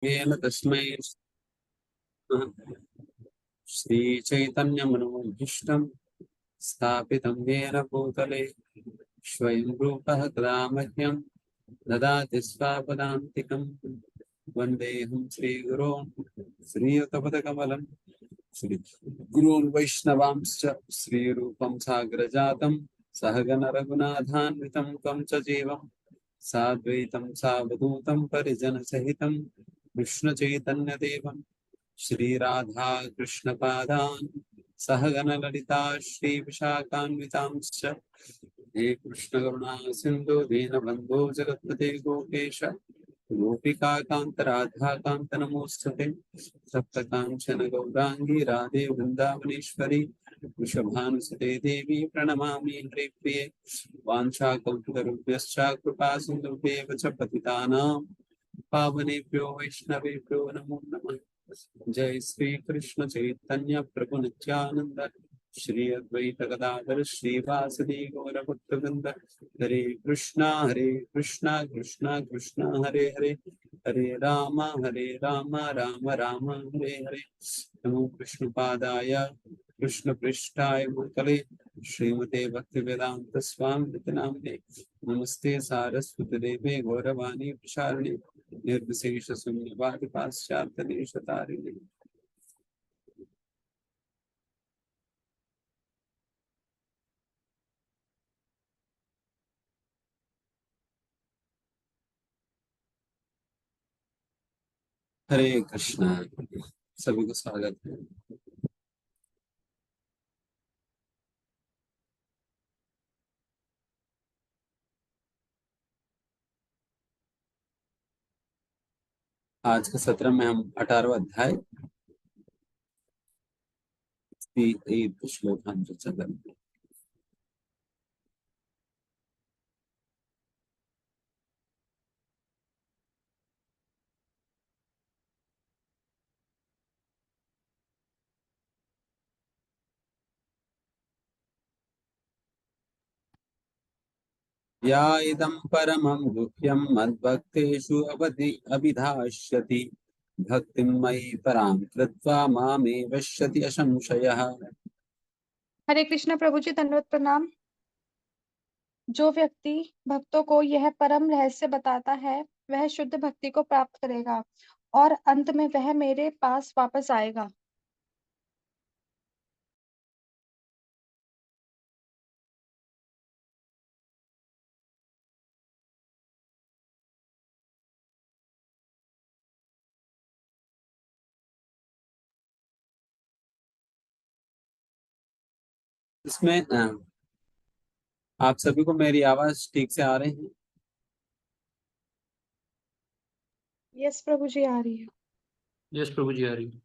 येन तस्मै श्रीचैतन्यमनोभीष्टं स्थापितं येन भूतले स्वयं रूपः कदा मह्यं ददाति स्वापदान्तिकं वन्देऽहं श्रीगुरोन् श्रीयुतपदकमलं श्रीगुरून् वैष्णवांश्च श्रीरूपं साग्रजातं सहगण रघुनाथान्वितं तं च जीवं साद्वैतं सावधूतं परिजनसहितं कृष्णचैतन्यदेवं श्रीराधा कृष्णपादान् सहगण ललिता श्रीविशाखान्वितांश्च हे कृष्ण करुणा सिन्धु दीनबन्धो जगत्पते गोपेश गोपिका कान्त राधा कान्त नमोस्तुते सप्त कांचन गौरांगी राधे वृंदावनेश्वरी वृषभानुसुते देवी प्रणमामि हरिप्रिये वाञ्छाकल्पतरुभ्यश्च कृपा सिन्धुभ्येव च पतितानां पावनेभ्यो वैष्णवेभ्यो नमो नमः। जय श्री कृष्ण चैतन्य प्रभु नित्यानंद श्री अद्वैत गदाधर श्रीवासदि गौर भक्तवृंद हरे कृष्णा कृष्णा कृष्णा हरे हरे हरे राम राम राम हरे हरे नमो कृष्ण पादाय कृष्ण पृष्ठाय भूतले श्रीमते भक्ति वेदांत स्वामी नामने नमस्ते सारस्वती देवे गौरवाणी प्रसारिणे निर्विशेष शून्यवाद पाश्चात्य देशतारिणे। हरे कृष्णा सभी को स्वागत है। आज के सत्र में हम 18वां अध्याय श्लोक हम चर्चा करेंगे। या इदं परमं गुह्यं मद्भक्तेषु अभिधास्यति भक्तिं मयि परां कृत्वा मामे वश्यति असंशयः। हरे कृष्ण प्रभु जी, दंडवत प्रणाम। जो व्यक्ति भक्तों को यह परम रहस्य बताता है वह शुद्ध भक्ति को प्राप्त करेगा और अंत में वह मेरे पास वापस आएगा। इसमें आप सभी को मेरी आवाज ठीक से आ रही है? यस प्रभु जी, आ रही है। यस प्रभु जी, आ रही।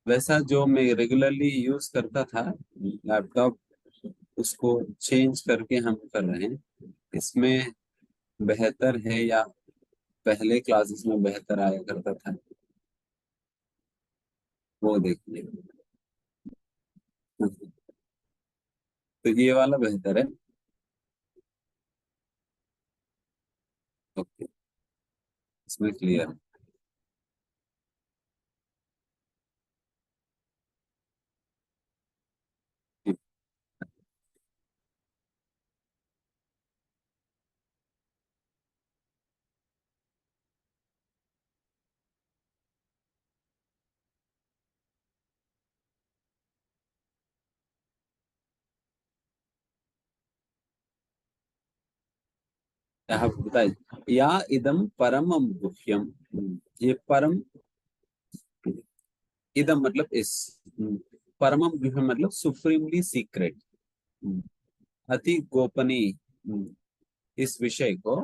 वैसा जो मैं रेगुलरली यूज करता था लैपटॉप, उसको चेंज करके हम कर रहे हैं। इसमें बेहतर है या पहले क्लासेस में बेहतर आया करता था, वो देखिए। तो ये वाला बेहतर है। ओके, इसमें क्लियर है। यहाँ बताइए, या इदम परमम गुह्यम। ये परम, इदम मतलब इस, परमम गुह्यम मतलब सुप्रीमली सीक्रेट, अति गोपनीय। इस विषय को,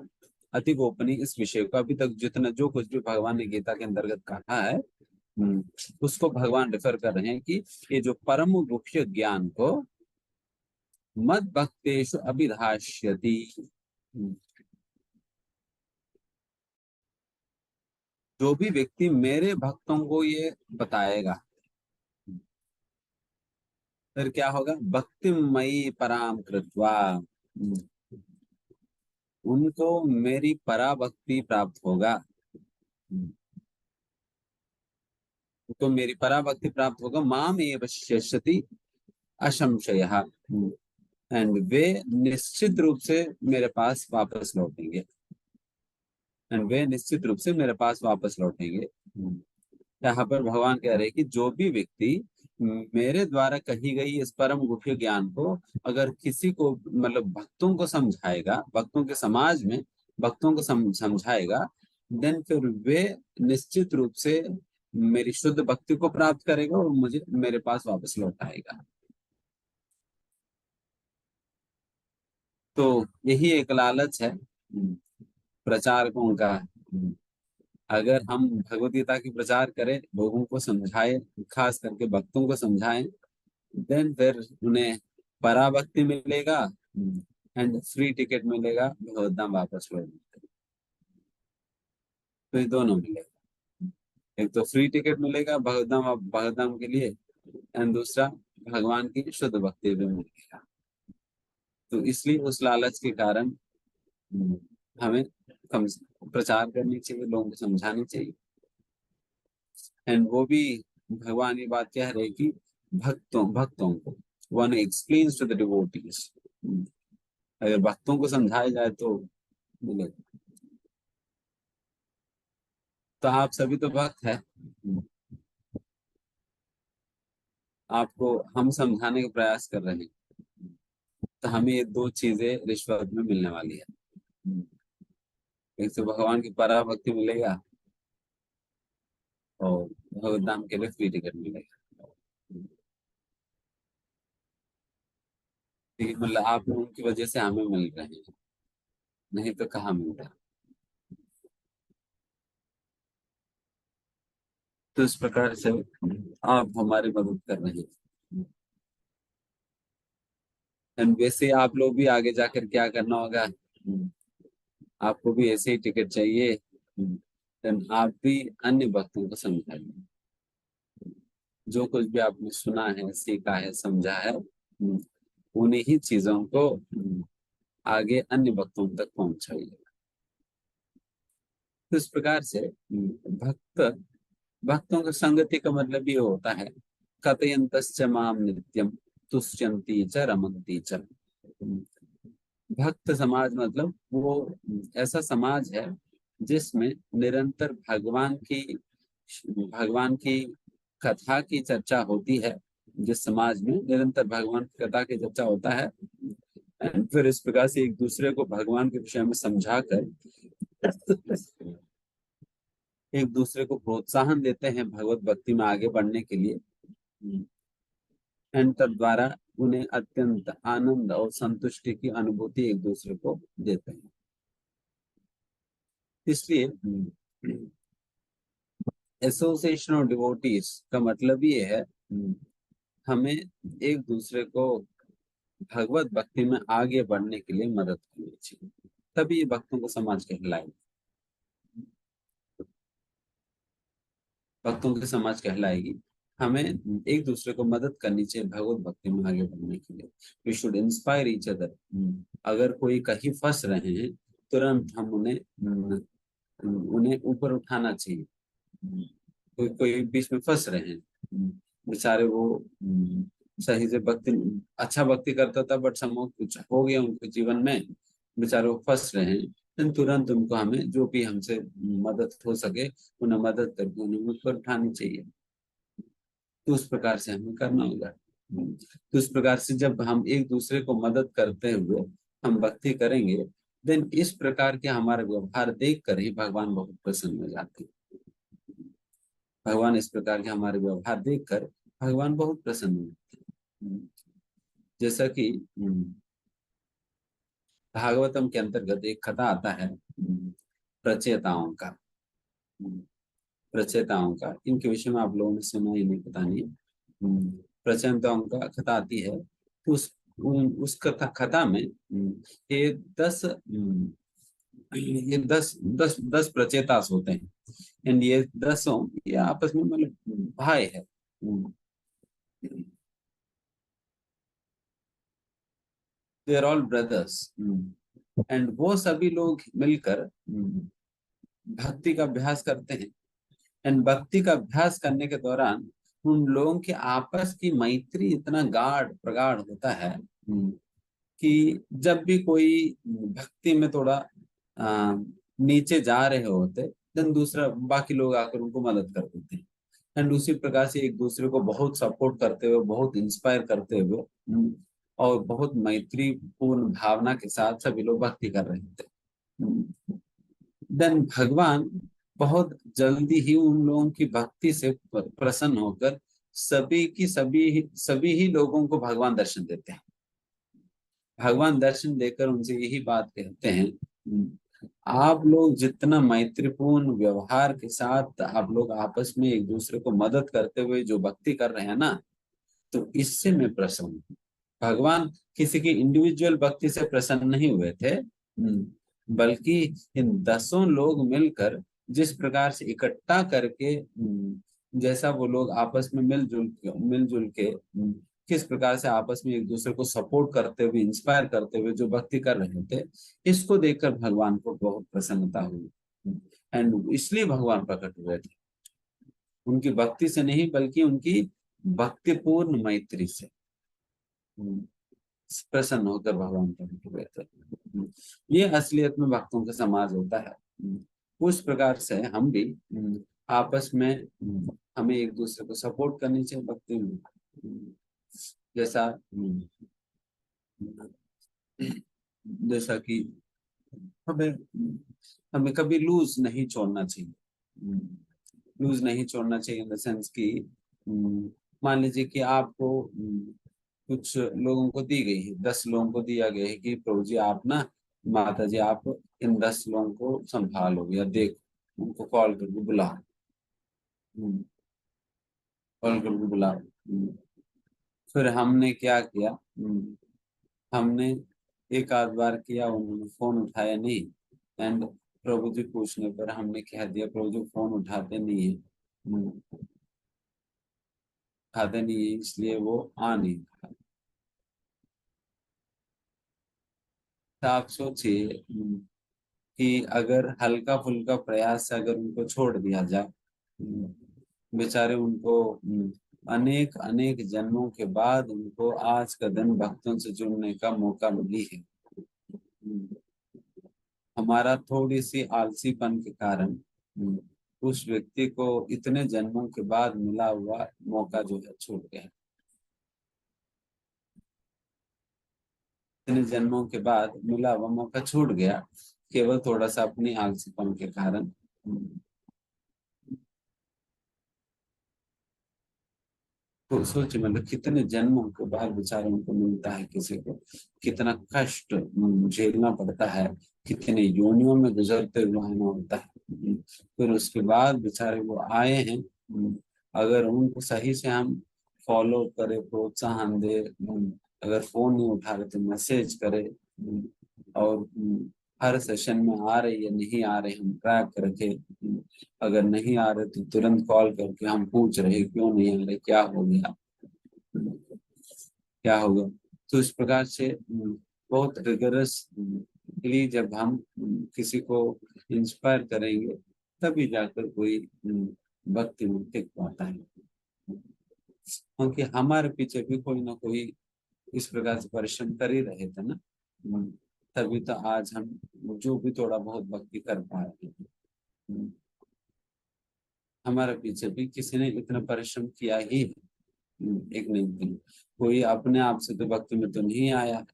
अति गोपनीय इस विषय को, अभी तक जितना जो कुछ भी भगवान ने गीता के अंतर्गत कहा है, उसको भगवान रेफर कर रहे हैं कि ये जो परम गुह्य ज्ञान को मद भक्तेषु अभिधास्यति, जो भी व्यक्ति मेरे भक्तों को ये बताएगा फिर क्या होगा, भक्तिमयी पराम कृत्वा, उनको मेरी पराभक्ति प्राप्त होगा। तो मेरी पराभक्ति प्राप्त होगा, माम एव शिष्यति असंशयः, एंड वे निश्चित रूप से मेरे पास वापस लौटेंगे, एंड वे निश्चित रूप से मेरे पास वापस लौटेंगे। यहाँ पर भगवान कह रहे हैं कि जो भी व्यक्ति मेरे द्वारा कही गई इस परम गुह्य ज्ञान को अगर किसी को मतलब भक्तों को समझाएगा, भक्तों के समाज में भक्तों को समझाएगा, देन फिर वे निश्चित रूप से मेरी शुद्ध भक्ति को प्राप्त करेगा और मुझे मेरे पास वापस लौट आएगा। तो यही एक लालच है प्रचारकों का। अगर हम भगवत गीता की प्रचार करें, लोगों को समझाएं, खास करके भक्तों को समझाएं, देन फिर उन्हें पराभक्ति मिलेगा एंड फ्री टिकट मिलेगा भगवत धाम वापस लौटने के लिए। तो ये दोनों मिलेगा, एक तो फ्री टिकट मिलेगा भगवत धाम के लिए, एंड दूसरा भगवान की शुद्ध भक्ति भी मिलेगा। तो इसलिए उस लालच के कारण हमें कम प्रचार करनी चाहिए, लोगों को समझानी चाहिए। एंड वो भी भगवान ये बात कह रहे कि भक्तों को one explains to the devotees, अगर भक्तों को समझाया जाए तो मिलेगा। तो आप सभी तो भक्त है, आपको हम समझाने का प्रयास कर रहे हैं, तो हमें ये दो चीजें रिश्वत में मिलने वाली है। एक तो भगवान की पराभक्ति मिलेगा और भगवत धाम के लिए फ्री टिकट मिलेगा। मतलब आप लोगों की वजह से हमें मिल रहे हैं, नहीं तो कहाँ मिलता। तो इस प्रकार से आप हमारी मदद कर रहे हैं। एंड वैसे आप लोग भी आगे जाकर क्या करना होगा, आपको भी ऐसे ही टिकट चाहिए, देन आप भी अन्य भक्तों को समझाइए। जो कुछ भी आपने सुना है, सीखा है, समझा है, उन्हीं ही चीजों को आगे अन्य भक्तों तक पहुंचाइए। तो इस प्रकार से भक्तों की संगति का मतलब ये होता है कथयन्तश्च माम नित्यम तुष्यन्ति च रमन्ति च। भक्त समाज मतलब वो ऐसा समाज है जिसमें निरंतर भगवान की कथा की चर्चा होती है। जिस समाज में निरंतर भगवान की कथा की चर्चा होता है, फिर इस प्रकार से एक दूसरे को भगवान के विषय में समझाकर एक दूसरे को प्रोत्साहन देते हैं भगवत भक्ति में आगे बढ़ने के लिए, एंड तद्वारा उन्हें अत्यंत आनंद और संतुष्टि की अनुभूति एक दूसरे को देते हैं। इसलिए एसोसिएशन ऑफ डिवोटीज का मतलब ये है हमें एक दूसरे को भगवत भक्ति में आगे बढ़ने के लिए मदद करनी चाहिए, तभी ये भक्तों को समाज कहलाएगी, भक्तों की समाज कहलाएगी। हमें एक दूसरे को मदद करनी चाहिए भगवत भक्ति में आगे बढ़ने के लिए। We should inspire each other. अगर कोई कहीं फंस रहे हैं, तुरंत हम उन्हें ऊपर उठाना चाहिए। कोई बीच में फंस रहे हैं, बेचारे वो सही से भक्ति अच्छा भक्ति करता था बट समूह कुछ हो गया उनके जीवन में, बेचारे वो फंस रहे हैं, तो तुरंत उनको हमें जो भी हमसे मदद हो सके उन्हें मदद करके उन्हें ऊपर उठानी चाहिए। तो उस प्रकार से हमें करना होगा। तो इस प्रकार से जब हम एक दूसरे को मदद करते हुए हम भक्ति करेंगे, देन इस प्रकार के हमारा व्यवहार देख कर ही भगवान बहुत प्रसन्न हो जाते हैं। भगवान इस प्रकार के हमारे व्यवहार देखकर भगवान बहुत प्रसन्न होते हैं। जैसा कि भागवतम के अंतर्गत एक कथा आता है प्रचेताओं का। प्रचेताओं का इनके विषय में आप लोगों ने सुना ही नहीं, पता नहीं। प्रचेताओं का कथा आती है, तो उस कथा में ये 10 प्रचेतास होते हैं, एंड ये 10 ये आपस में मतलब भाई है। They are all brothers, and वो सभी लोग मिलकर भक्ति का अभ्यास करते हैं। एंड भक्ति का अभ्यास करने के दौरान उन लोगों की आपस की मैत्री इतना गाढ़ प्रगाढ़ होता है कि जब भी कोई भक्ति में थोड़ा नीचे जा रहे होते, देन दूसरा बाकी लोग आकर उनको मदद कर देते हैं। एंड उसी प्रकार से एक दूसरे को बहुत सपोर्ट करते हुए, बहुत इंस्पायर करते हुए और बहुत मैत्रीपूर्ण भावना के साथ सभी लोग भक्ति कर रहे थे। देन भगवान बहुत जल्दी ही उन लोगों की भक्ति से प्रसन्न होकर सभी ही लोगों को भगवान दर्शन देते हैं। भगवान दर्शन देकर उनसे यही बात कहते हैं, आप लोग जितना मैत्रीपूर्ण व्यवहार के साथ आप लोग आपस में एक दूसरे को मदद करते हुए जो भक्ति कर रहे हैं ना, तो इससे मैं प्रसन्न हूँ। भगवान किसी की इंडिविजुअल भक्ति से प्रसन्न नहीं हुए थे, बल्कि इन 10 लोग मिलकर जिस प्रकार से इकट्ठा करके जैसा वो लोग आपस में मिलजुल के किस प्रकार से आपस में एक दूसरे को सपोर्ट करते हुए, इंस्पायर करते हुए जो भक्ति कर रहे थे, इसको देखकर भगवान को बहुत प्रसन्नता हुई। एंड इसलिए भगवान प्रकट हुए थे, उनकी भक्ति से नहीं बल्कि उनकी भक्तिपूर्ण मैत्री से प्रसन्न होकर भगवान प्रकट हुए थे। ये असलियत में भक्तों का समाज होता है। उस प्रकार से हम भी आपस में हमें एक दूसरे को सपोर्ट करनी चाहिए भक्ति में। जैसा कि हमें कभी लूज नहीं छोड़ना चाहिए। लूज नहीं छोड़ना चाहिए इन द सेंस कि मान लीजिए कि आपको कुछ लोगों को दी गई है, 10 लोगों को दिया गया है कि प्रभु जी आप ना, माता जी आप इन 10 लोगों को संभालो या देखो, उनको कॉल करके बुलाओ, कॉल करके बुलाओ। फिर हमने क्या किया, हमने एक आध बार किया, उन्होंने फोन उठाया नहीं, एंड प्रभु जी पूछने पर हमने कह दिया प्रभु जी फोन उठाते नहीं है, उठाते नहीं है इसलिए वो आ नहीं रहा। तो आप सोचिए कि अगर हल्का फुल्का प्रयास से अगर उनको छोड़ दिया जाए, बेचारे उनको अनेक अनेक जन्मों के बाद उनको आज का दिन भक्तों से जुड़ने का मौका मिली है। हमारा थोड़ी सी आलसीपन के कारण उस व्यक्ति को इतने जन्मों के बाद मिला हुआ मौका जो है छूट गया। इतने जन्मों के बाद मिला हुआ मौका छूट गया केवल थोड़ा सा अपनी आलसीपन के कारण। तो सोचिए मतलब कितने जन्मों के बाद बेचारे उनको मिलता है, किसी को कितना कष्ट झेलना पड़ता है, कितने योनियों में गुजरते हुए आना होता है, फिर उसके बाद बेचारे वो आए हैं। अगर उनको सही से हम फॉलो करें, प्रोत्साहन दे, अगर फोन नहीं उठा रहे तो मैसेज करे, और हर सेशन में आ रहे या नहीं आ रहे हम ट्रैक रखे, अगर नहीं आ रहे तो तुरंत कॉल करके हम पूछ रहे क्यों नहीं आ रहे, क्या हो गया, क्या होगा। तो इस प्रकार से बहुत रिगरसली जब हम किसी को इंस्पायर करेंगे तभी जाकर कोई भक्ति में टिक पाता है, क्योंकि हमारे पीछे भी कोई ना कोई इस प्रकार से परिश्रम कर ही रहे थे ना, तभी तो आज हम जो भी थोड़ा बहुत भक्ति कर पा रहे हैं। हमारे पीछे भी किसी ने इतना परिश्रम किया ही है, एक नहीं दिन कोई अपने आप से तो भक्ति में तो नहीं आया,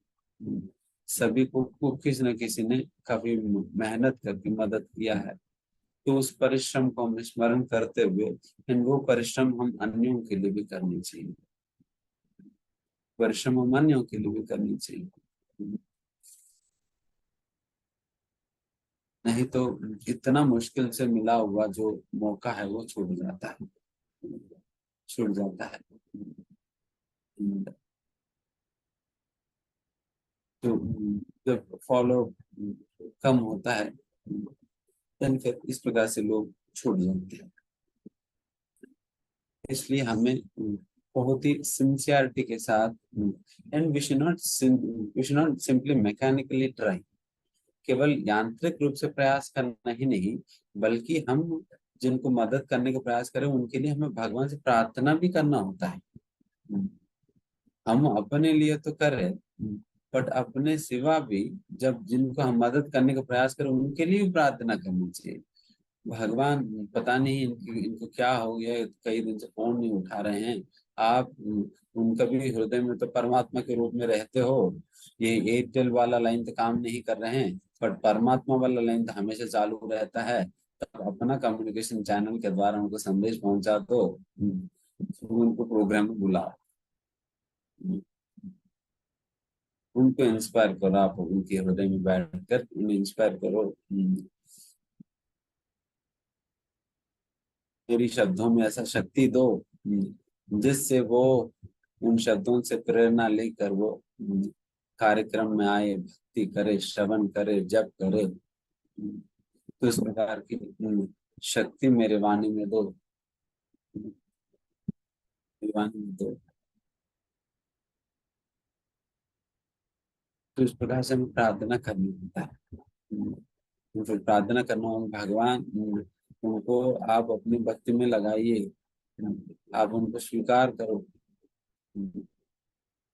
सभी को किसी न किसी ने कभी मेहनत करके मदद किया है। तो उस परिश्रम को हम स्मरण करते हुए वो परिश्रम हम अन्यों के लिए भी करनी चाहिए, परिश्रम हम अन्यों के लिए भी करनी चाहिए। नहीं तो इतना मुश्किल से मिला हुआ जो मौका है वो छूट जाता है, छूट जाता है। तो जब फॉलो कम होता है फिर इस प्रकार से लोग छूट जाते हैं। इसलिए हमें बहुत ही सिंसियरिटी के साथ and we should not simply mechanically try, केवल यांत्रिक रूप से प्रयास करना ही नहीं, बल्कि हम जिनको मदद करने का प्रयास करें उनके लिए हमें भगवान से प्रार्थना भी करना होता है। हम अपने लिए तो करें, बट अपने सिवा भी जब जिनको हम मदद करने का प्रयास करें उनके लिए भी प्रार्थना करनी चाहिए। भगवान पता नहीं इनको क्या हो गया, कई दिन से फोन नहीं उठा रहे हैं। आप उनका भी हृदय में तो परमात्मा के रूप में रहते हो। ये एयरटेल वाला लाइन तो काम नहीं कर रहे हैं, पर परमात्मा वाला लाइन तो हमेशा चालू रहता है। तब अपना कम्युनिकेशन चैनल के द्वारा उनको संदेश पहुंचा दो, उनको प्रोग्राम में बुलाओ, उनको इंस्पायर करो। आप उनके हृदय में बैठकर उन्हें इंस्पायर करो। मेरी शब्दों में ऐसा शक्ति दो जिससे वो उन शब्दों से प्रेरणा लेकर वो कार्यक्रम में आए, भक्ति करे, श्रवण करे, जप करे। तो इस प्रकार की शक्ति मेरे वाणी में दो, मेरी वाणी में दो। तो इस प्रकार से हमें प्रार्थना करनी होता है। तो फिर प्रार्थना करना होगा, भगवान उनको आप अपनी भक्ति में लगाइए, आप उनको स्वीकार करो,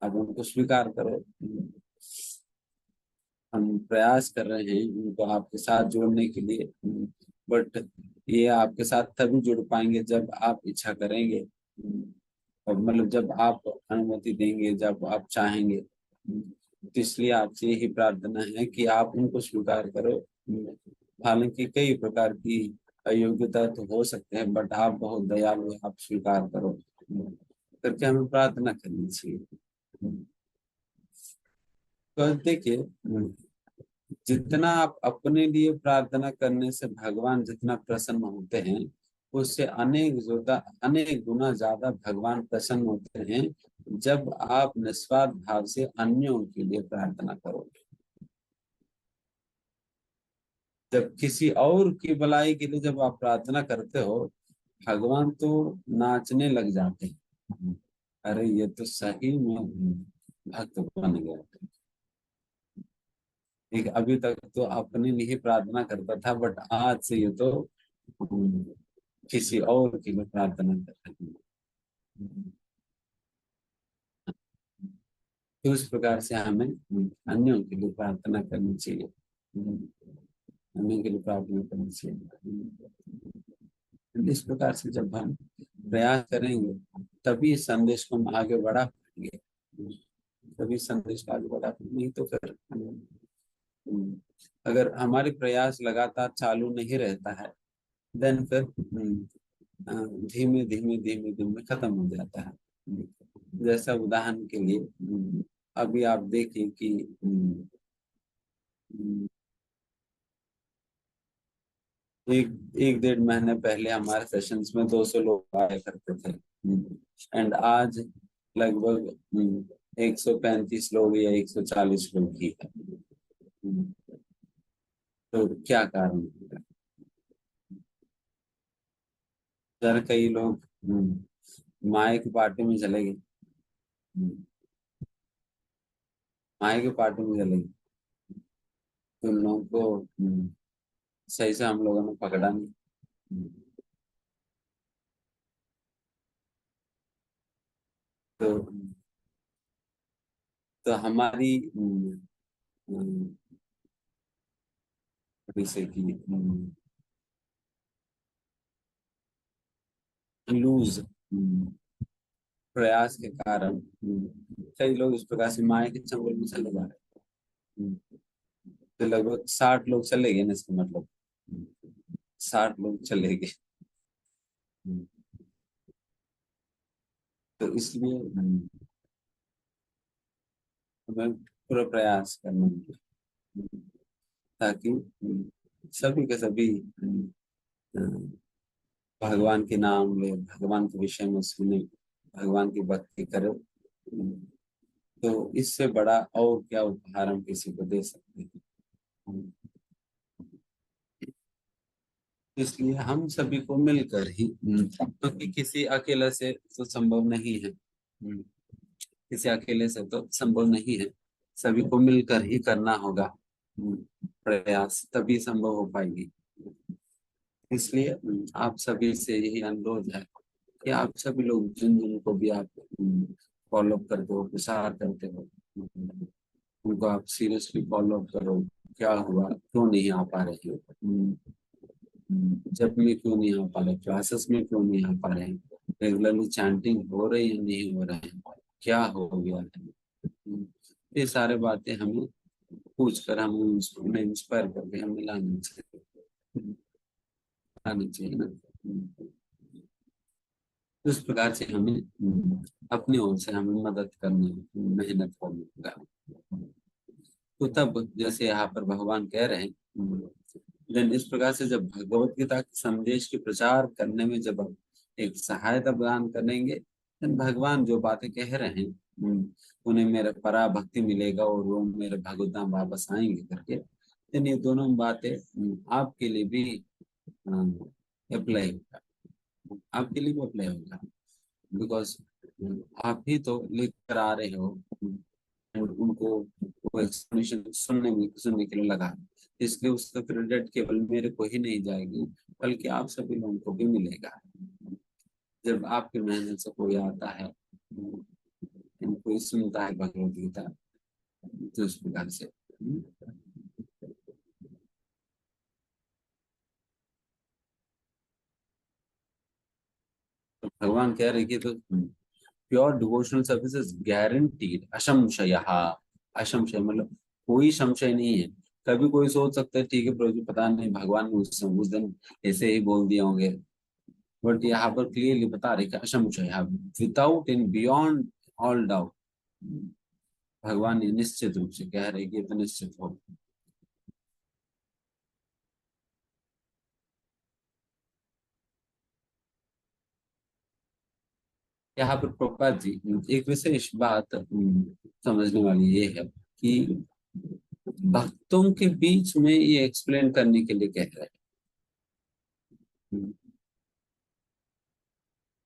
आप उनको स्वीकार करो। हम प्रयास कर रहे हैं उनको आपके साथ जोड़ने के लिए, बट ये आपके साथ तभी जुड़ पाएंगे जब आप इच्छा करेंगे, और मतलब जब आप अनुमति देंगे, जब आप चाहेंगे। तो इसलिए आपसे यही प्रार्थना है कि आप उनको स्वीकार करो। हालांकि कई प्रकार की अयोग्यता तो हो सकते हैं, बट आप बहुत दयालु हैं, आप स्वीकार करो करके हमें प्रार्थना करनी चाहिए। तो देखिए, जितना आप अपने लिए प्रार्थना करने से भगवान जितना प्रसन्न होते हैं, उससे अनेक गुना ज्यादा भगवान प्रसन्न होते हैं जब आप निस्वार्थ भाव से अन्यों के लिए प्रार्थना करोगे। जब किसी और की भलाई के लिए जब आप प्रार्थना करते हो, भगवान तो नाचने लग जाते हैं। अरे ये तो सही में भक्त बन गया। एक अभी तक तो अपने लिए प्रार्थना करता था, बट आज से ये तो किसी और के लिए प्रार्थना कर रहे हैं। तो इस प्रकार से हमें अन्यों के लिए प्रार्थना करनी चाहिए, अन्यों के लिए प्रार्थना करनी चाहिए। इस प्रकार से जब हम प्रयास करेंगे तभी इस संदेश को हम आगे बढ़ा पाएंगे, तभी संदेश को आगे बढ़ा पाएंगे। नहीं तो फिर अगर हमारे प्रयास लगातार चालू नहीं रहता है, देन फिर धीमे धीमे धीमे धीमे खत्म हो जाता है। जैसा उदाहरण के लिए अभी आप देखिए कि एक डेढ़ महीने पहले हमारे सेशंस में 200 लोग आया करते थे, एंड आज लगभग 135 लोग या 140 लोग ही है। तो क्या कारण है? सर कई लोग माए की पार्टी में चले गए, माए की पार्टी में चले गए, तो उन लोगों को सही से हम लोगों ने पकड़ा नहीं। तो हमारी जैसे कि लूज प्रयास के कारण कई लोग इस प्रकार से माया के चंगुल में चले जा रहे हैं। तो लगभग 60 लोग चले गए ना, इसका मतलब 60 लोग चले गए। तो इसलिए हमें पूरा प्रयास करना है ताकि सभी के सभी भगवान के नाम ले, भगवान के विषय में सुने, भगवान की भक्ति करे। तो इससे बड़ा और क्या उपहार हम किसी को दे सकते हैं। इसलिए हम सभी को मिलकर ही, क्योंकि किसी अकेले से तो संभव नहीं है, किसी अकेले से तो संभव नहीं है, सभी को मिलकर ही करना होगा प्रयास, तभी संभव हो पाएगी। इसलिए आप सभी से यही अनुरोध है कि आप सभी लोग जिन जिनको भी आप फॉलो करते हो, प्रसार करते हो, उनको आप सीरियसली फॉलो करो। क्या हुआ, क्यों नहीं आ पा रहे हो, जब में क्यों नहीं आ पा रहे, क्लासेस में क्यों नहीं आ पा रहे हैं, रेगुलरली चैंटिंग हो रही है नहीं हो रहे हैं, क्या हो गया है। ये सारे बातें हमें पूछ कर हम उन्हें इंस्पायर करके हमें लानी चाहिए ना। तो इस प्रकार से हमें अपनी ओर से हमें मदद करनी, मेहनत करनी होगा। तो तब जैसे यहाँ पर भगवान कह रहे हैं, देन इस प्रकार से जब भगवत गीता के संदेश के प्रचार करने में जब आप एक सहायता प्रदान करेंगे, देन भगवान जो बातें कह रहे हैं उन्हें मेरा परा भक्ति मिलेगा और वो मेरे भगवत धाम वापस आएंगे करके, देन ये दोनों बातें आपके लिए भी अप्लाई होगा, आपके लिए भी अप्लाई होगा। बिकॉज आप ही तो लेकर आ रहे हो और उनको वो एक्सप्लेनेशन सुनने के लिए लगा, इसलिए उसका क्रेडिट केवल मेरे को ही नहीं जाएगी बल्कि आप सभी लोगों को भी मिलेगा। जब आपकी मेहनत से कोई आता है, कोई सुनता है भगवत गीता, तो इस प्रकार से तो भगवान कह रहे कि तो प्योर डिवोशनल सर्विसेज गारंटीड अशंशय। अशंशय मतलब कोई संशय नहीं है। कभी कोई सोच सकता है ठीक है प्रभु जी पता नहीं भगवान ने उस दिन ऐसे ही बोल दिए होंगे, बट यहाँ पर क्लियरली बता रहे कि असंशय, without in beyond all doubt, भगवान ने निश्चित रूप से कह रहे कि तो निश्चित हो। यहाँ पर प्रभुपाद जी एक विशेष बात समझने वाली ये है कि भक्तों के बीच में ये एक्सप्लेन करने के लिए कह रहे हैं,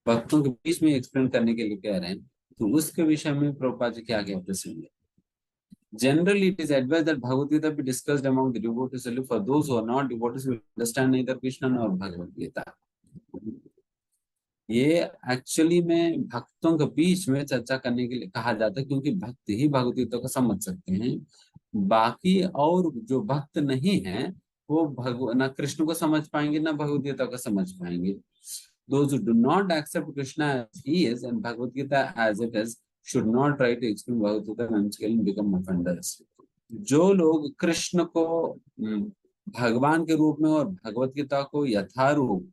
भक्तों के बीच में एक्सप्लेन करने के लिए कह रहे हैं, तो उसके विषय में प्रभुपाद जी क्या कहते हैं। Generally, it is advised that Bhagavad Gita be discussed among the devotees only. For those who are not devotees will understand neither Krishna nor Bhagavad Gita. ये एक्चुअली में भक्तों के बीच में चर्चा करने के लिए कहा जाता है, क्योंकि भक्त ही भगवद गीता को समझ सकते हैं। बाकी और जो भक्त नहीं है वो न कृष्ण को समझ पाएंगे न भगवद गीता को समझ पाएंगे। Those who do not accept Krishna as he is and Bhagavad Gita as it is should not try to explain Bhagavad Gita and become offenders. जो लोग कृष्ण को भगवान के रूप में और भगवत गीता को यथारूप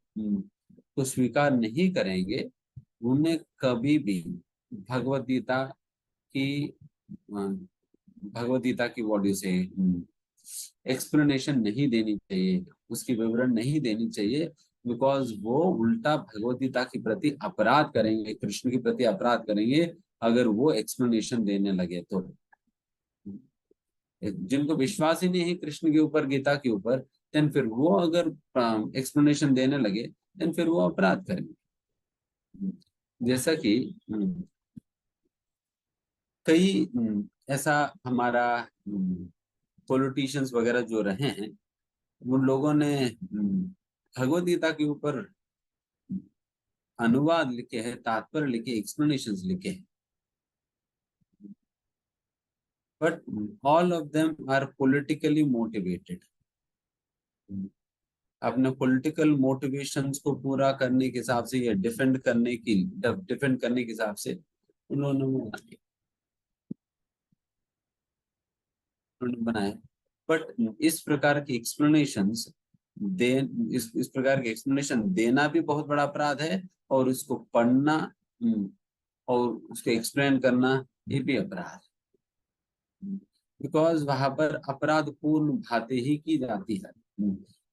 को स्वीकार नहीं करेंगे, उन्हें कभी भी भगवत गीता की बॉडी से एक्सप्लेनेशन नहीं देनी चाहिए, उसकी विवरण नहीं देनी चाहिए, बिकॉज वो उल्टा भगवत गीता के प्रति अपराध करेंगे, कृष्ण के प्रति अपराध करेंगे अगर वो एक्सप्लेनेशन देने लगे तो। जिनको विश्वास ही नहीं है कृष्ण के ऊपर, गीता के ऊपर, देन फिर वो अगर एक्सप्लेनेशन देने लगे देन फिर वो अपराध करेंगे। जैसा कि कई ऐसा हमारा पॉलिटिशियंस वगैरह जो रहे हैं, उन लोगों ने भगवद गीता के ऊपर अनुवाद लिखे हैं, तात्पर्य लिखे, एक्सप्लेनेशंस लिखे हैं, but all of them are politically motivated. अपने पॉलिटिकल मोटिवेशंस को पूरा करने के हिसाब से या डिफेंड करने के हिसाब से उन्होंने बनाया। बट इस प्रकार की एक्सप्लेनेशंस इस प्रकार के एक्सप्लेनेशन देना भी बहुत बड़ा अपराध है, और उसको पढ़ना और उसको एक्सप्लेन करना ये भी अपराध है, बिकॉज वहां पर अपराध पूर्ण बातें ही की जाती है।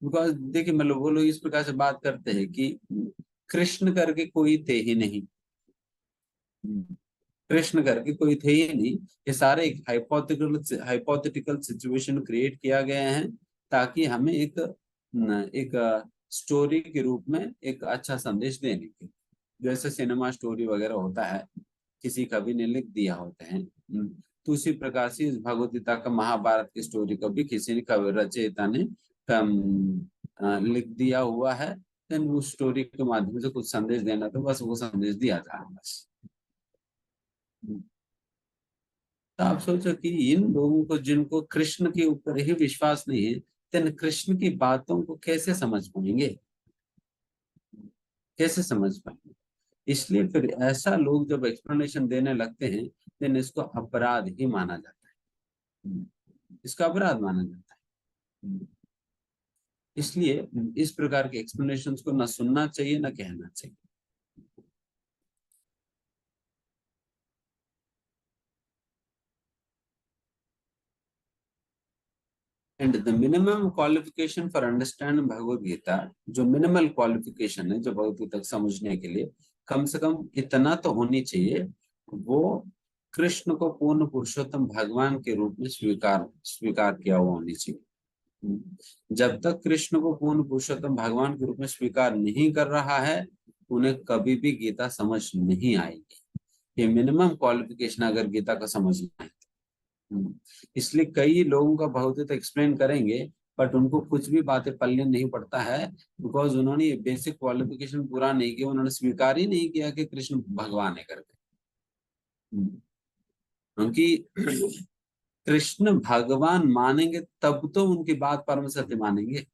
बिकॉज देखिए मतलब वो लोग इस प्रकार से बात करते हैं कि कृष्ण करके कोई थे ही नहीं, कृष्ण करके कोई थे ही नहीं, ये सारे एक हाइपोथेटिकल सिचुएशन क्रिएट किया गया है ताकि हमें एक स्टोरी के रूप में एक अच्छा संदेश देने के, जैसे सिनेमा स्टोरी वगैरह होता है, किसी कवि ने लिख दिया होता है, तो उसी प्रकार से इस भगवद गीता का, महाभारत की स्टोरी को भी किसी ने कवि रचयिता ने लिख दिया हुआ है, देन उस स्टोरी के माध्यम से कुछ संदेश देना, तो बस वो संदेश दिया जा रहा है बस। तो आप सोचो कि इन लोगों को, जिनको कृष्ण के ऊपर ही विश्वास नहीं है, देन कृष्ण की बातों को कैसे समझ पाएंगे, कैसे समझ पाएंगे? इसलिए फिर ऐसा लोग जब एक्सप्लेनेशन देने लगते हैं, देन इसको अपराध ही माना जाता है, इसका अपराध माना जाता है। इसलिए इस प्रकार के एक्सप्लेनेशंस को ना सुनना चाहिए ना कहना चाहिए। And the minimum qualification for understanding Bhagavad Gita, जो मिनिमल क्वालिफिकेशन है जो भगवद गीता समझने के लिए, कम से कम इतना तो होनी चाहिए, वो कृष्ण को पूर्ण पुरुषोत्तम भगवान के रूप में स्वीकार स्वीकार किया हुआ होनी चाहिए। जब तक कृष्ण को पूर्ण पुरुषोत्तम भगवान के रूप में स्वीकार नहीं कर रहा है, उन्हें कभी भी गीता समझ नहीं आएगी। ये मिनिमम क्वालिफिकेशन अगर गीता का समझना है। इसलिए कई लोगों का भगवत एक्सप्लेन करेंगे, बट उनको कुछ भी बातें पल्ले नहीं पड़ता है, बिकॉज उन्होंने ये बेसिक क्वालिफिकेशन पूरा नहीं किया, उन्होंने स्वीकार ही नहीं किया कि कृष्ण भगवान है करके। क्योंकि कृष्ण भगवान मानेंगे तब तो उनकी बात परम सत्य मानेंगे।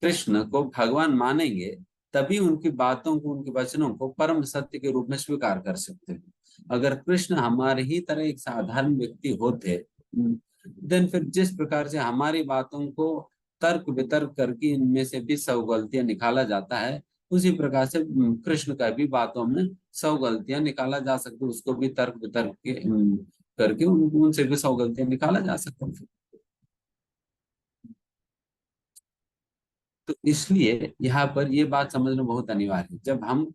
कृष्ण को भगवान मानेंगे तभी उनकी बातों को, उनके वचनों को परम सत्य के रूप में स्वीकार कर सकते हैं। अगर कृष्ण हमारे ही तरह एक साधारण व्यक्ति होते, देन फिर जिस प्रकार से हमारी बातों को तर्क वितर्क करके इनमें से भी 100 गलतियां निकाला जाता है, उसी प्रकार से कृष्ण का भी बातों में 100 गलतियां निकाला जा सकती है। उसको भी तर्क वितर्क के करके उनसे भी 100 गलतियां निकाला जा सकता है। तो इसलिए यहाँ पर ये बात समझना बहुत अनिवार्य है। जब हम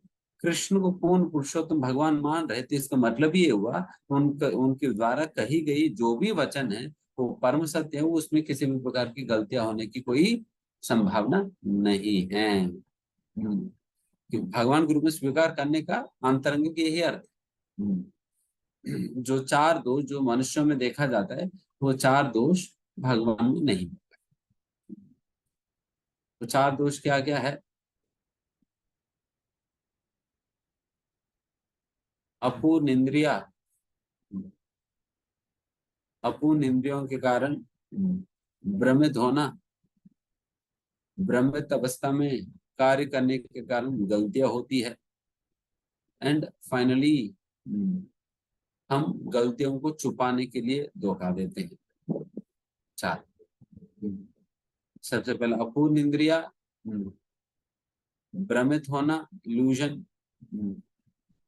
कृष्ण को पूर्ण पुरुषोत्तम भगवान मान रहे थे, इसका मतलब ये हुआ उनके द्वारा कही गई जो भी वचन है वो परम सत्य है, उसमें किसी भी प्रकार की गलतियां होने की कोई संभावना नहीं है। कि भगवान के रूप में स्वीकार करने का आंतरंगिक यही अर्थ है। जो 4 दोष जो मनुष्यों में देखा जाता है, वो 4 दोष भगवान में नहीं। तो 4 दोष क्या क्या है? अपूर्ण इंद्रिया, अपूर्ण इंद्रियों के कारण भ्रमित होना, भ्रमित अवस्था में कार्य करने के कारण गलतियां होती है, एंड फाइनली हम गलतियों को छुपाने के लिए धोखा देते हैं। 4। सबसे पहले अपूर्ण इंद्रिया, भ्रमित होना, इल्यूजन,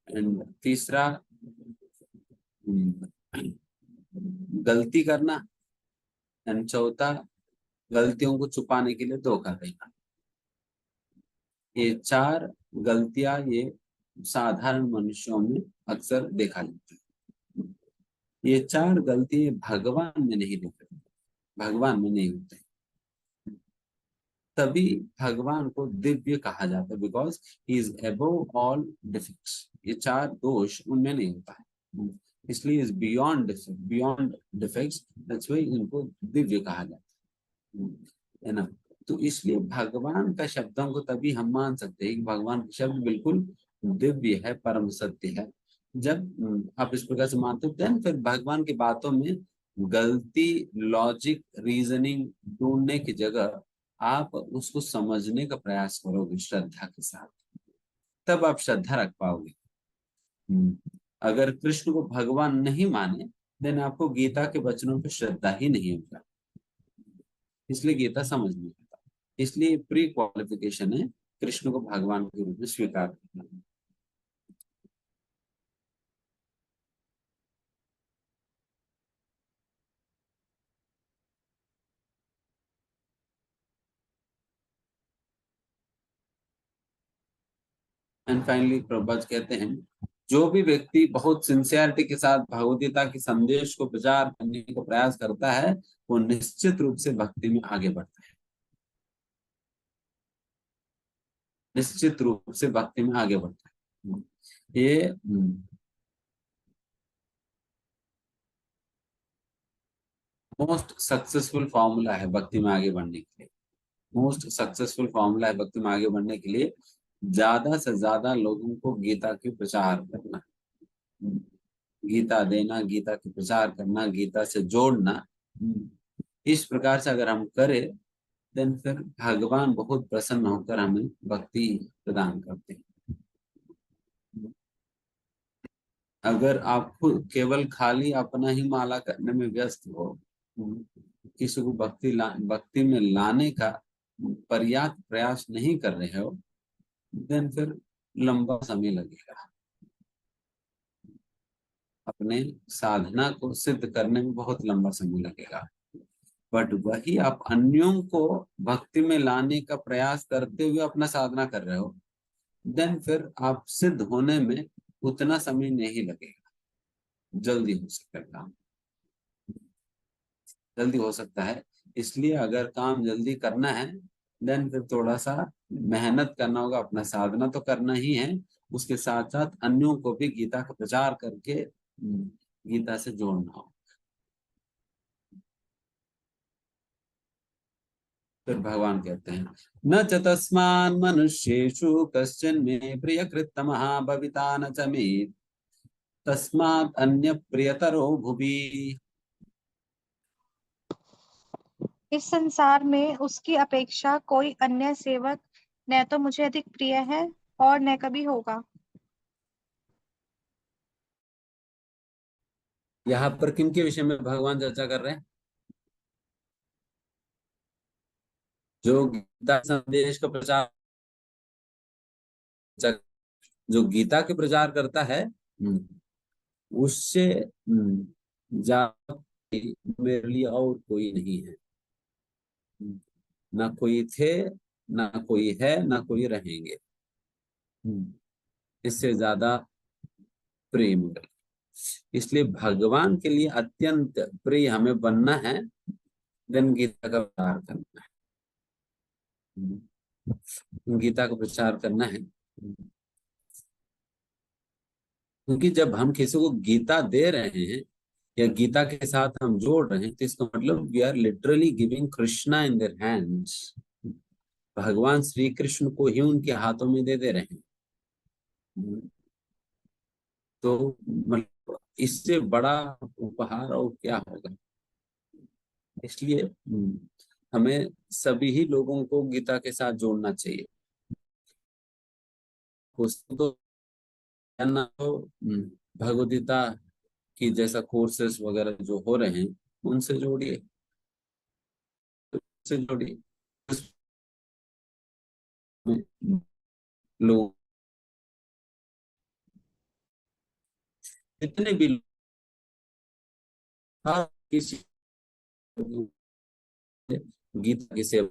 एंड तीसरा गलती करना, एंड चौथा गलतियों को छुपाने के लिए धोखा देना। ये 4 गलतियां ये साधारण मनुष्यों में अक्सर देखा जाता है। ये 4 गलतियां भगवान में नहीं दिखती, भगवान में नहीं होते, तभी भगवान को दिव्य कहा जाता है, because he is above all defects. ये 4 दोष उनमें नहीं होता है, इसलिए is beyond defects, that's why इनको दिव्य कहा जाता है ना। तो इसलिए भगवान का शब्दों को तभी हम मान सकते हैं कि भगवान का शब्द बिल्कुल दिव्य है, परम सत्य है। जब आप इस प्रकार से मानते हो, देन फिर भगवान की बातों में गलती, लॉजिक, रीजनिंग ढूंढने की जगह आप उसको समझने का प्रयास करोगे श्रद्धा के साथ, तब आप श्रद्धा रख पाओगे। अगर कृष्ण को भगवान नहीं माने, देन आपको गीता के वचनों पर श्रद्धा ही नहीं होगा, इसलिए गीता समझ नहीं आता। इसलिए प्री क्वालिफिकेशन है कृष्ण को भगवान के रूप में स्वीकार करना। एंड फाइनली प्रभुपाद कहते हैं, जो भी व्यक्ति बहुत सिंसियरिटी के साथ भगवदगीता के संदेश को प्रचार करने का प्रयास करता है, वो निश्चित रूप से भक्ति में आगे बढ़ता है, निश्चित रूप से भक्ति में आगे बढ़ता है। ये मोस्ट सक्सेसफुल फॉर्मूला है भक्ति में आगे बढ़ने के लिए। मोस्ट सक्सेसफुल फॉर्मूला है भक्ति में आगे बढ़ने के लिए ज्यादा से ज्यादा लोगों को गीता की प्रचार करना, गीता देना, गीता के प्रचार करना, गीता से जोड़ना। इस प्रकार से अगर हम करें देन फिर भगवान बहुत प्रसन्न होकर हमें भक्ति प्रदान करते हैं। अगर आप खुद केवल खाली अपना ही माला करने में व्यस्त हो, किसी को भक्ति में लाने का पर्याप्त प्रयास नहीं कर रहे हो, देन फिर लंबा समय लगेगा। अपने साधना को सिद्ध करने में बहुत लंबा समय लगेगा। बट वही आप अन्यों को भक्ति में लाने का प्रयास करते हुए अपना साधना कर रहे हो, देन फिर आप सिद्ध होने में उतना समय नहीं लगेगा, जल्दी हो सकता है काम, जल्दी हो सकता है। इसलिए अगर काम जल्दी करना है देन फिर थोड़ा सा मेहनत करना होगा, अपना साधना तो करना ही है, उसके साथ साथ अन्यों को भी गीता का प्रचार करके गीता से जोड़ना होगा। फिर भगवान कहते हैं न च तस्मान् मनुष्येषु कश्चन मे प्रियकृत्तमः भविता न च मे तस्मात् अन्य प्रियतरो भुवि। इस संसार में उसकी अपेक्षा कोई अन्य सेवक न तो मुझे अधिक प्रिय है और न कभी होगा। यहाँ पर किनके विषय में भगवान चर्चा कर रहे हैं? जो गीता संदेश का प्रचार, जो गीता के प्रचार करता है, उससे ज्यादा मेरे लिए और कोई नहीं है। ना कोई थे, ना कोई है, ना कोई रहेंगे। इससे ज्यादा प्रेम। इसलिए भगवान के लिए अत्यंत प्रिय हमें बनना है, देन गीता का प्रचार करना है, गीता का प्रचार करना है। क्योंकि जब हम किसी को गीता दे रहे हैं या गीता के साथ हम जोड़ रहे हैं, तो इसका मतलब we are literally giving Krishna in their hands. भगवान श्री कृष्ण को ही उनके हाथों में दे रहे हैं। तो मतलब इससे बड़ा उपहार और क्या होगा। इसलिए हमें सभी ही लोगों को गीता के साथ जोड़ना चाहिए। तो जानना हो भगवद गीता की जैसा कोर्सेस वगैरह जो हो रहे हैं उनसे जोड़िए, उससे जोड़िए। लोग जितने भी हर किसी गीता की सेवा,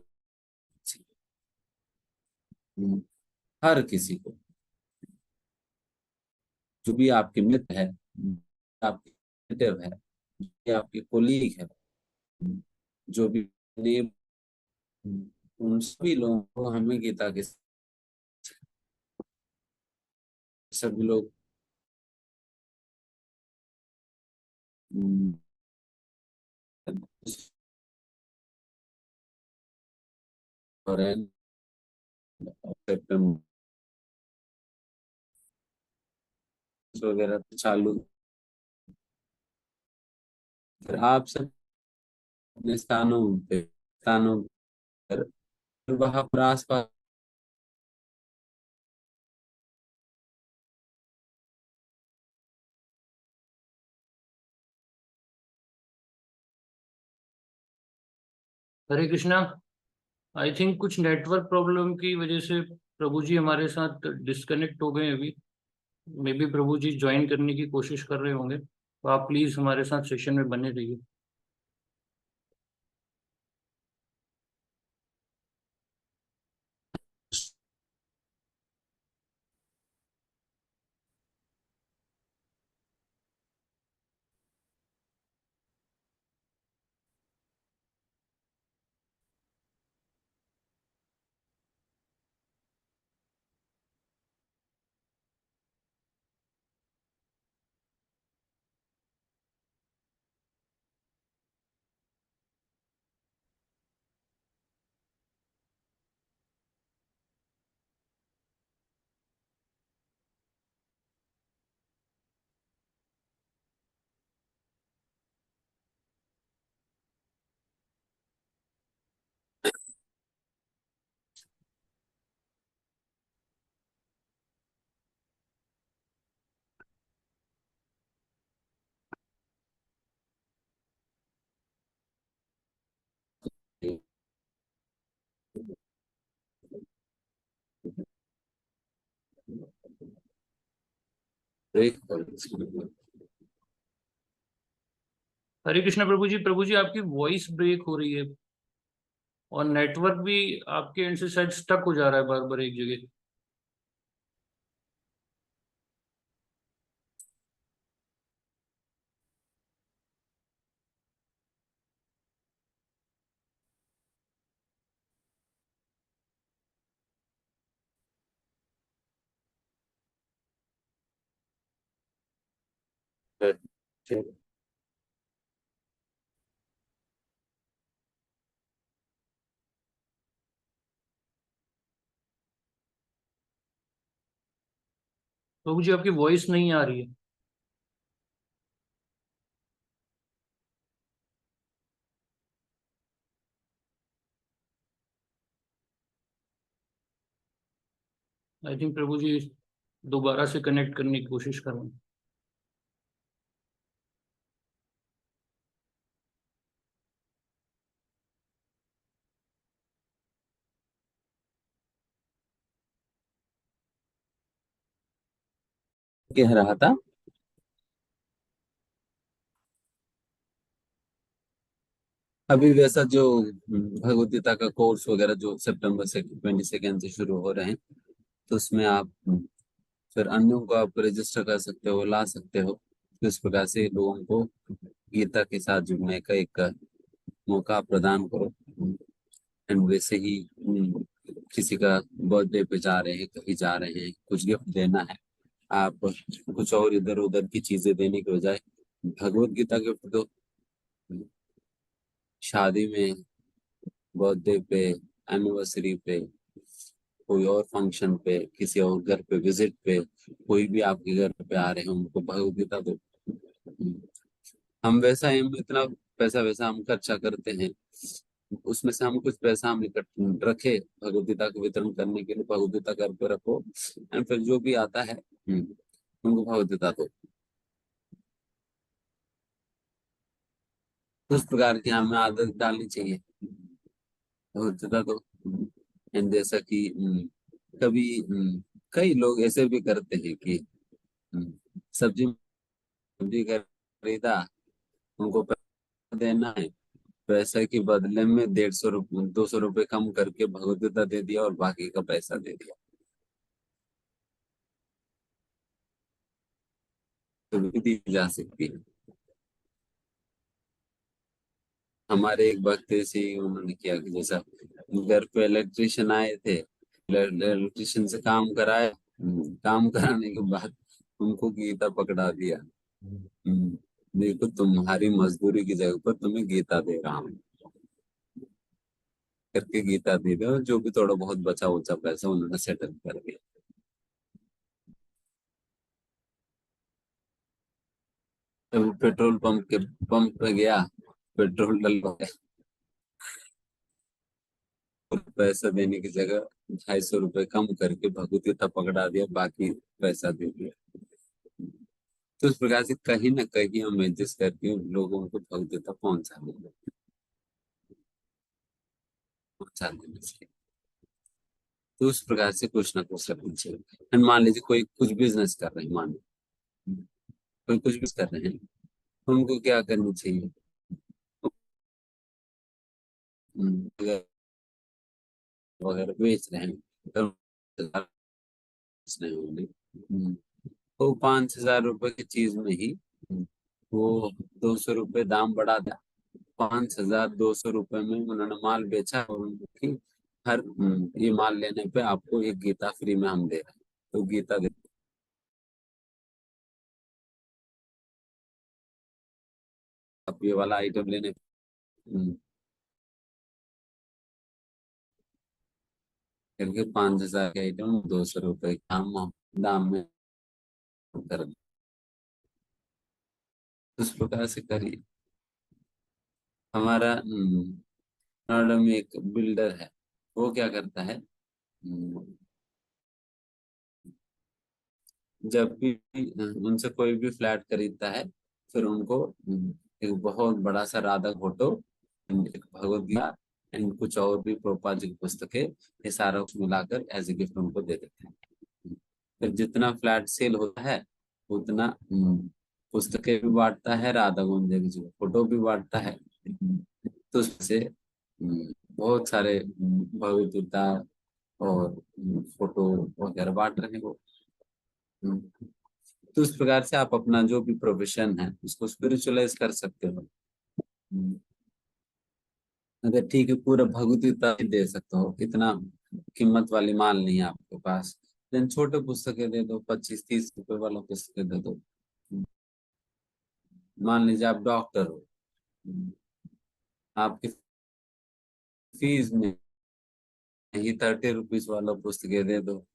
हर किसी को, जो भी आपके मित्र है, आपके रिलेटिव है, या आपके कोलीग है, जो भी नेम, उन सभी लोगों को हमें गीता के, सभी लोग और वगैरह तो चालू। फिर आप सब अपने स्थानों पर वहां पर आसपास हरे कृष्णा। आई थिंक कुछ नेटवर्क प्रॉब्लम की वजह से प्रभु जी हमारे साथ डिस्कनेक्ट हो गए अभी। May be Prabhu ji join करने की कोशिश कर रहे होंगे, तो आप प्लीज हमारे साथ सेशन में बने रहिए। ब्रेक। हरे कृष्णा प्रभु जी आपकी वॉइस ब्रेक हो रही है और नेटवर्क भी आपके एंड से शायद स्टक हो जा रहा है बार बार एक जगह। प्रभु जी आपकी वॉइस नहीं आ रही है। आई थिंक प्रभु जी दोबारा से कनेक्ट करने की कोशिश कर रहे हैं। कह रहा था अभी वैसा जो भगवद गीता का कोर्स वगैरह जो सितंबर से 22 से शुरू हो रहे हैं, तो उसमें आप फिर अन्यों को आप रजिस्टर कर सकते हो, ला सकते हो। तो इस प्रकार से लोगों को गीता के साथ जुड़ने का एक मौका प्रदान करो। एंड वैसे ही किसी का बर्थडे पे जा रहे हैं, कहीं जा रहे हैं, कुछ गिफ्ट देना है, आप कुछ और इधर उधर की चीजें देने के बजाय भगवत गीता गिफ्ट दो। शादी में, बर्थडे पे, एनिवर्सरी पे, कोई और फंक्शन पे, किसी और घर पे विजिट पे, कोई भी आपके घर पे आ रहे हैं उनको भगवत गीता दो। हम वैसा हम इतना पैसा वैसा हम खर्चा करते हैं, उसमें से हम कुछ पैसा हम इकट्ठा रखे भगवत गीता का वितरण करने के लिए, भगवत गीता घर पे रखो। एंड फिर जो भी आता है उनको भगवत गीता दो। उस प्रकार की हमें आदत डालनी चाहिए भगवत गीता दो। एंड जैसा कि कभी कई लोग ऐसे भी करते हैं कि हम्म, सब्जी सब्जी खरीदा, उनको पैसा देना है, पैसे के बदले में 150 रुपये 200 रुपये कम करके भगवत गीता दे दिया और बाकी का पैसा दे दिया, तो भी दी जा सकती है। हमारे एक भक्त ऐसे ही उन्होंने किया कि जैसा घर पे इलेक्ट्रिशियन आए थे, इलेक्ट्रिशियन से काम कराया, काम कराने के बाद उनको गीता पकड़ा दिया। देखो तुम्हारी मजदूरी की जगह पर तुम्हें गीता दे रहा हूँ करके गीता दे दो, जो भी थोड़ा बहुत बचा उचा पैसा उन्होंने सेटल कर दिया। तो पेट्रोल पंप पे गया, पेट्रोल डलवाया, और पैसा देने की जगह 250 रुपये कम करके भगवत गीता पकड़ा दिया, बाकी पैसा दे दिया। तो उस प्रकार से कहीं ना कहीं हम एडजस्ट करके लोगों को भगवत गीता पहुंचा देना चाहिए। तो उस प्रकार से कुछ ना कुछ करना चाहिए। And मान लीजिए कोई कुछ बिजनेस कर रहे हैं, मान लीजिए कोई कुछ भी कर रहे हैं, तो उनको क्या करनी चाहिए? अगर वगैरह बेच रहे हैं तो नहीं होंगे, तो 5,000 रुपए की चीज में ही वो 200 रुपये दाम बढ़ा दिया, 5,200 रुपये में उन्होंने माल बेचा और उनकी हर ये माल लेने पे आपको एक गीता फ्री में हम दे रहे हैं, तो गीता दे, आप ये वाला आइटम लेने करके 5,000 के आइटम 200 रुपये दाम में कर दो। उस प्रकार से करिए। हमारा नोएडा में एक बिल्डर है, वो क्या करता है, जब भी उनसे कोई भी फ्लैट खरीदता है, फिर उनको एक बहुत बड़ा सा राधा फोटो, एक भगवद गीता एंड कुछ और भी प्रभुपाद जी की पुस्तकें, ये सारा कुछ मिलाकर एज ए गिफ्ट उनको दे देते हैं। फिर जितना फ्लैट सेल होता है उतना पुस्तकें भी बांटता है राधा गोविंद जी, फोटो भी बांटता है। तो उससे बहुत सारे भगवत गीता और फोटो वगैरह बांट रहे हैं वो। हम्म, तो इस प्रकार से आप अपना जो भी प्रोफेशन है उसको स्पिरिचुअलाइज कर सकते हो। हम्म, अगर ठीक है पूरा भगवत गीता ही दे सकते हो, इतना कीमत वाली माल नहीं है आपके पास, लेकिन छोटे पुस्तकें दे दो, 25-30 रुपए वाला पुस्तकें दे दो। मान लीजिए आप डॉक्टर हो, आपकी फीस में ही 30 रुपीज वाला पुस्तकें दे दो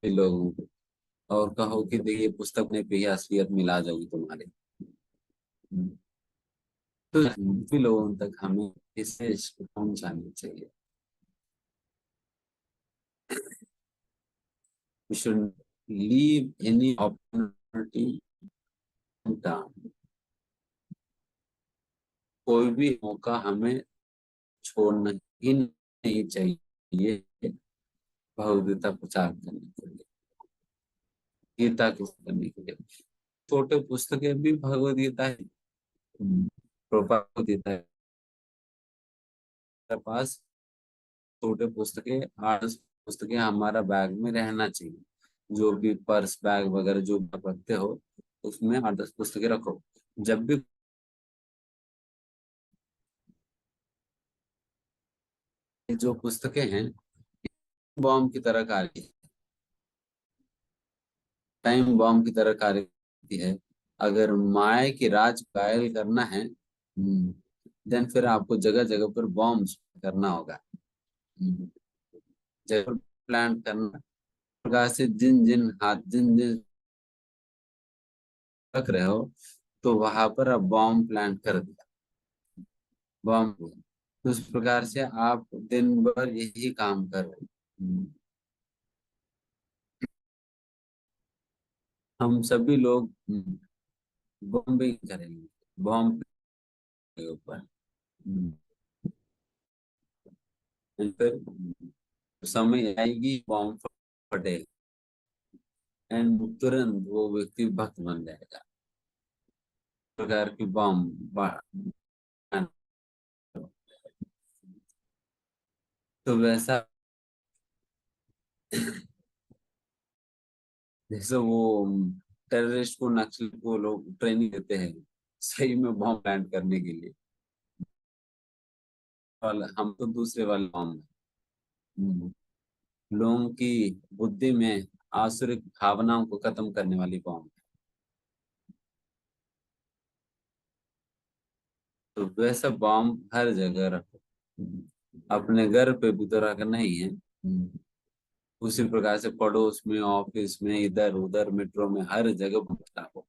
लोगों को, और कहो कि देखिए पुस्तक में भी असलियत मिला जाएगी तुम्हारे। तो भी लोगों तक हमें इसे पहुंचानी चाहिए। We should leave any opportunity down. कोई भी मौका हमें छोड़ना ही नहीं चाहिए भगवद गीता प्रचार करने के लिए, गीता को करने के लिए। छोटे पुस्तकें भी भगवद गीता है, भगवद गीता के पास छोटे पुस्तकें 8 पुस्तकें हमारा बैग में रहना चाहिए। जो भी पर्स बैग वगैरह जो भी आप रखते हो उसमें 8-10 पुस्तकें रखो। जब भी जो पुस्तकें हैं बॉम्ब की तरह कार्य, टाइम बॉम्ब की तरह कार्य करती है। अगर माया की राज कायल करना है देन फिर आपको जगह जगह पर बॉम्ब करना होगा। जगह प्लान करना प्रकार से जिन जिन हाथ जिन जिन रख रहे हो तो वहां पर अब बॉम्ब प्लान कर दिया, बॉम्ब। तो उस प्रकार से आप दिन भर यही काम कर रहे हो। हम सभी लोग बॉम्बिंग करेंगे, बॉम्ब के ऊपर। फिर समय आएगी बॉम्ब फटेगा एंड तुरंत वो व्यक्ति भक्त बन जाएगा। प्रकार की बॉम्ब तो वैसा जैसे वो टेररिस्ट को नक्सल को लोग ट्रेनिंग देते हैं सही में बॉम्ब प्लांट करने के लिए, वाला हम तो दूसरे वाले बॉम्ब लोगों की बुद्धि में आसुरिक भावनाओं को खत्म करने वाली बॉम्ब। तो वैसा बॉम्ब हर जगह रखो। अपने घर पे भी तो रखना ही है। उसी प्रकार से पड़ोस में, ऑफिस में, इधर उधर, मेट्रो में, हर जगह बॉम्ब रखो।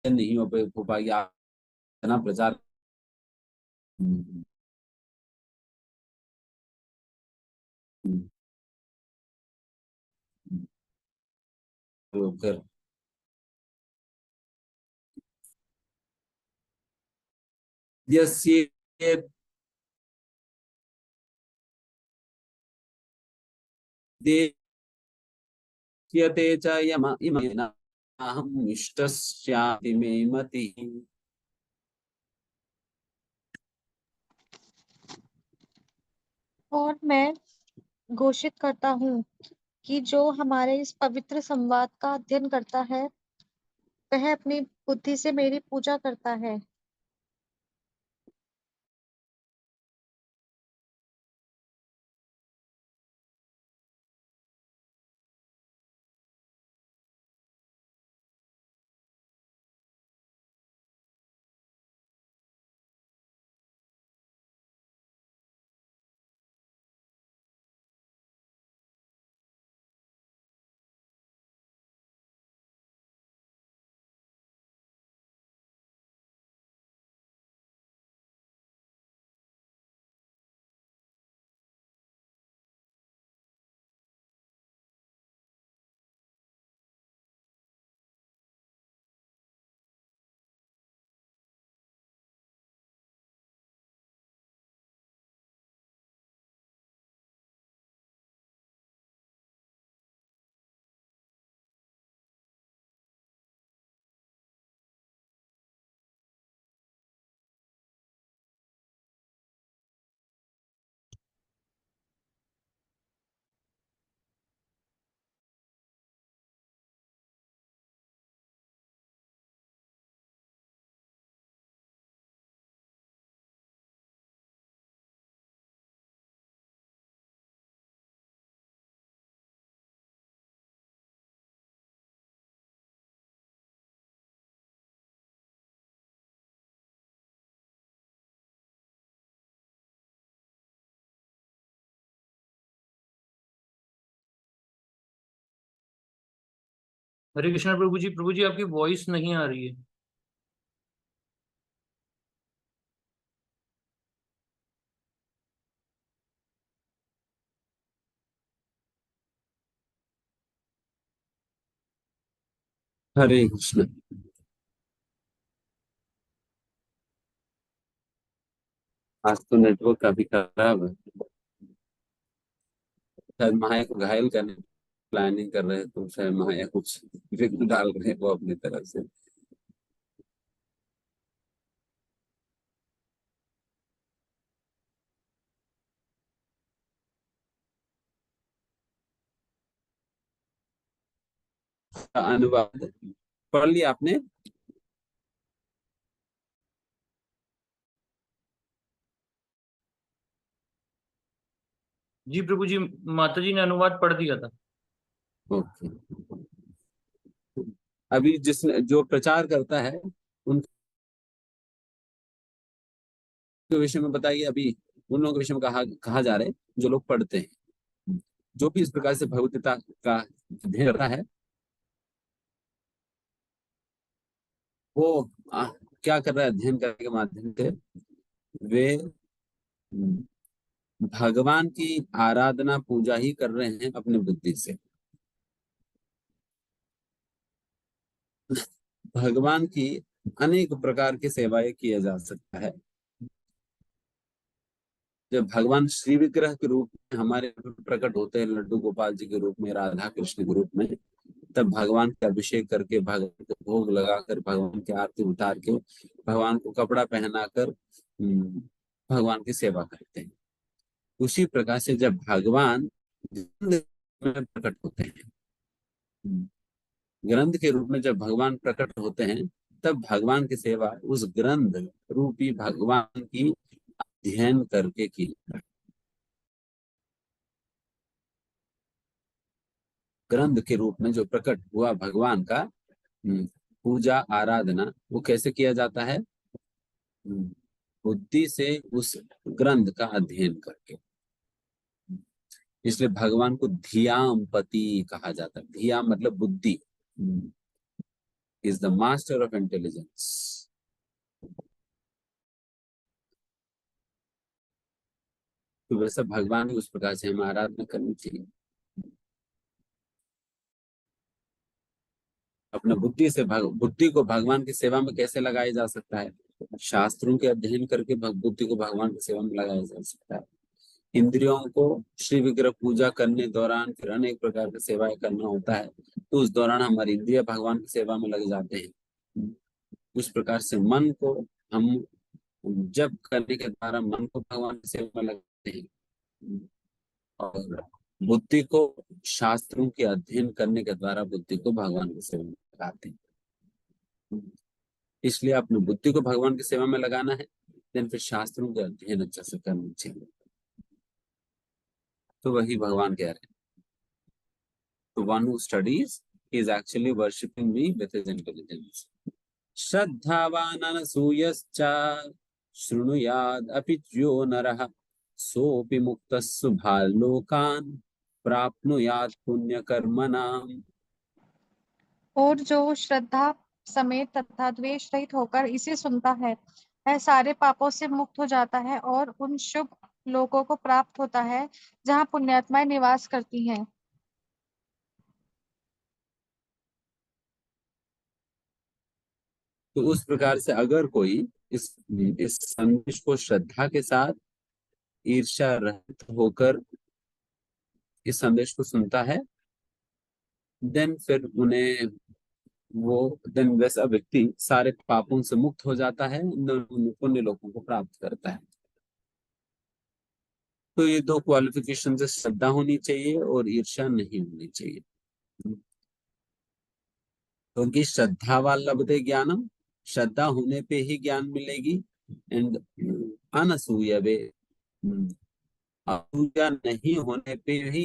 नहीं हो पाएगी आप इतना प्रचार। हम्म, हम्म, तो फिर ये दीयते च यम इमेन अहम इष्टस्यामि मे मतिः। और मैं घोषित करता हूँ कि जो हमारे इस पवित्र संवाद का अध्ययन करता है वह अपनी बुद्धि से मेरी पूजा करता है। हरे कृष्णा प्रभु जी आपकी वॉइस नहीं आ रही है। हरे कृष्ण। आज तो नेटवर्क काफी खराब है, शायद माया को घायल करने प्लानिंग कर रहे हैं, तो शायद माया कुछ विघ्न डाल रहे हैं वो अपनी तरफ से। अनुवाद पढ़ लिया आपने? जी प्रभु जी, माता जी ने अनुवाद पढ़ दिया था। ओके। अभी जिसने जो प्रचार करता है उनके विषय में बताइए। अभी उन लोगों के विषय में कहा जा रहा है जो लोग पढ़ते हैं, जो भी इस प्रकार से भगवत का अध्ययन कर रहा है, वो क्या कर रहा है? अध्ययन करने के माध्यम से वे भगवान की आराधना पूजा ही कर रहे हैं अपने बुद्धि से। भगवान की अनेक प्रकार की सेवाएं किया जा सकता है। जब भगवान श्री विग्रह के रूप में हमारे प्रकट होते हैं, लड्डू गोपाल जी के रूप में, राधा कृष्ण के रूप में, तब भगवान का अभिषेक करके, भगवान को भोग लगाकर, भगवान की आरती उतार के, भगवान को कपड़ा पहनाकर भगवान की सेवा करते हैं। उसी प्रकार से जब भगवान ग्रंथ में प्रकट होते हैं, ग्रंथ के रूप में जब भगवान प्रकट होते हैं, तब भगवान की सेवा उस ग्रंथ रूपी भगवान की अध्ययन करके की। ग्रंथ के रूप में जो प्रकट हुआ भगवान का पूजा आराधना, वो कैसे किया जाता है? बुद्धि से उस ग्रंथ का अध्ययन करके। इसलिए भगवान को धियामपति कहा जाता है। धिया मतलब बुद्धि, is the master of intelligence. तो वैसा भगवान उस प्रकार से हमें आराधना करनी चाहिए। अपने बुद्धि से बुद्धि को भगवान की सेवा में कैसे लगाया जा सकता है? शास्त्रों के अध्ययन करके बुद्धि को भगवान की सेवा में लगाया जा सकता है। इंद्रियों को श्री विग्रह पूजा करने दौरान फिर अनेक प्रकार की सेवाएं करना होता है, तो उस दौरान हमारी इंद्रिय भगवान की सेवा में लग जाते हैं। उस प्रकार से मन को हम जप करने के द्वारा मन को भगवान की सेवा में लगाते हैं, और बुद्धि को शास्त्रों के अध्ययन करने के द्वारा बुद्धि को भगवान की सेवा में लगाते हैं। इसलिए अपनी बुद्धि को भगवान की सेवा में लगाना है, देन फिर शास्त्रों के अध्ययन अच्छे से करना चाहिए। तो वही भगवान कह रहे हैं, तो one who studies is actually worshipping me with his intelligence. श्रद्धावान् अनसूयश्च शृणुयाद् अपि यो नरः सोऽपि मुक्तः शुभालोकान् प्राप्नुयात् पुण्यकर्मणाम्। और जो श्रद्धा समेत तथा द्वेष रहित होकर इसे सुनता है, वह सारे पापों से मुक्त हो जाता है और उन शुभ लोकों को प्राप्त होता है जहाँ पुण्यात्माएं निवास करती हैं। तो उस प्रकार से अगर कोई इस संदेश को श्रद्धा के साथ ईर्ष्या रहित होकर इस संदेश को सुनता है, देन फिर देन वैसा व्यक्ति सारे पापों से मुक्त हो जाता है, पुण्य लोगों को प्राप्त करता है। तो ये दो क्वालिफिकेशन से श्रद्धा होनी चाहिए और ईर्ष्या नहीं होनी चाहिए। क्योंकि श्रद्धा वाला लभते ज्ञानम, श्रद्धा होने पे ही ज्ञान मिलेगी। एंड अनसूयवे, असूया नहीं होने पे ही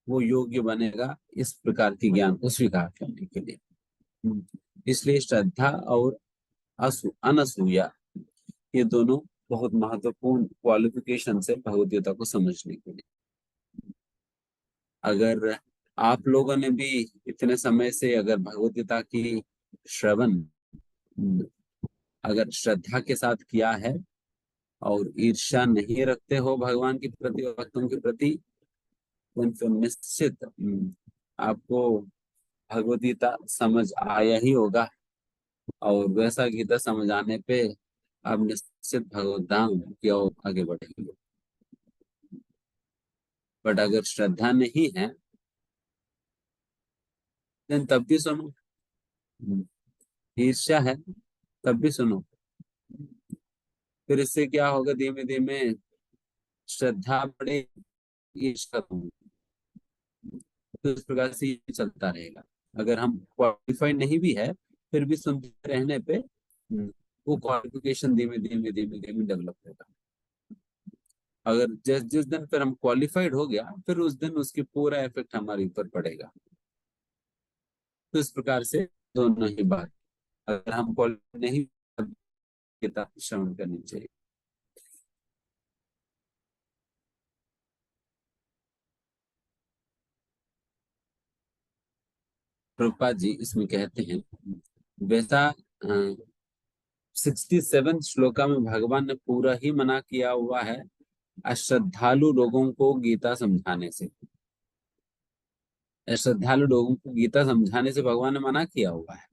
वो योग्य बनेगा इस प्रकार के ज्ञान को स्वीकार करने के लिए। इसलिए श्रद्धा और अनसूया, ये दोनों बहुत महत्वपूर्ण क्वालिफिकेशन है भगवत गीता को समझने के लिए। अगर आप लोगों ने भी इतने समय से अगर भगवत गीता की श्रवण अगर श्रद्धा के साथ किया है और ईर्ष्या नहीं रखते हो भगवान के प्रति और भक्तों के प्रति, तो निश्चित आपको भगवत गीता समझ आया ही होगा। और वैसा गीता समझ आने पे आप निश्चित भगवत धाम की ओर आगे बढ़ेंगे। बट अगर श्रद्धा नहीं है देन तब भी सुनो, ईर्ष्या है तब भी सुनो। फिर इससे क्या होगा, धीमे धीमे श्रद्धा बढ़े, ईर्ष्या कम होगी। तो इस प्रकार से ये चलता रहेगा। अगर हम क्वालिफाइड नहीं भी है फिर भी सुनते रहने पे वो क्वालिफिकेशन धीमे धीमे धीमे धीमे डेवलप होगा। अगर जिस जिस दिन फिर हम क्वालिफाइड हो गया फिर उस दिन उसकी पूरा इफेक्ट हमारे ऊपर पड़ेगा। तो इस प्रकार से दोनों ही बात, अगर हम क्वालिफाइड नहीं, किताब श्रवण करनी चाहिए। प्रभुपाद जी इसमें कहते हैं, वैसा 67 श्लोका में भगवान ने पूरा ही मना किया हुआ है अश्रद्धालु लोगों को गीता समझाने से। अश्रद्धालु लोगों को गीता समझाने से भगवान ने मना किया हुआ है।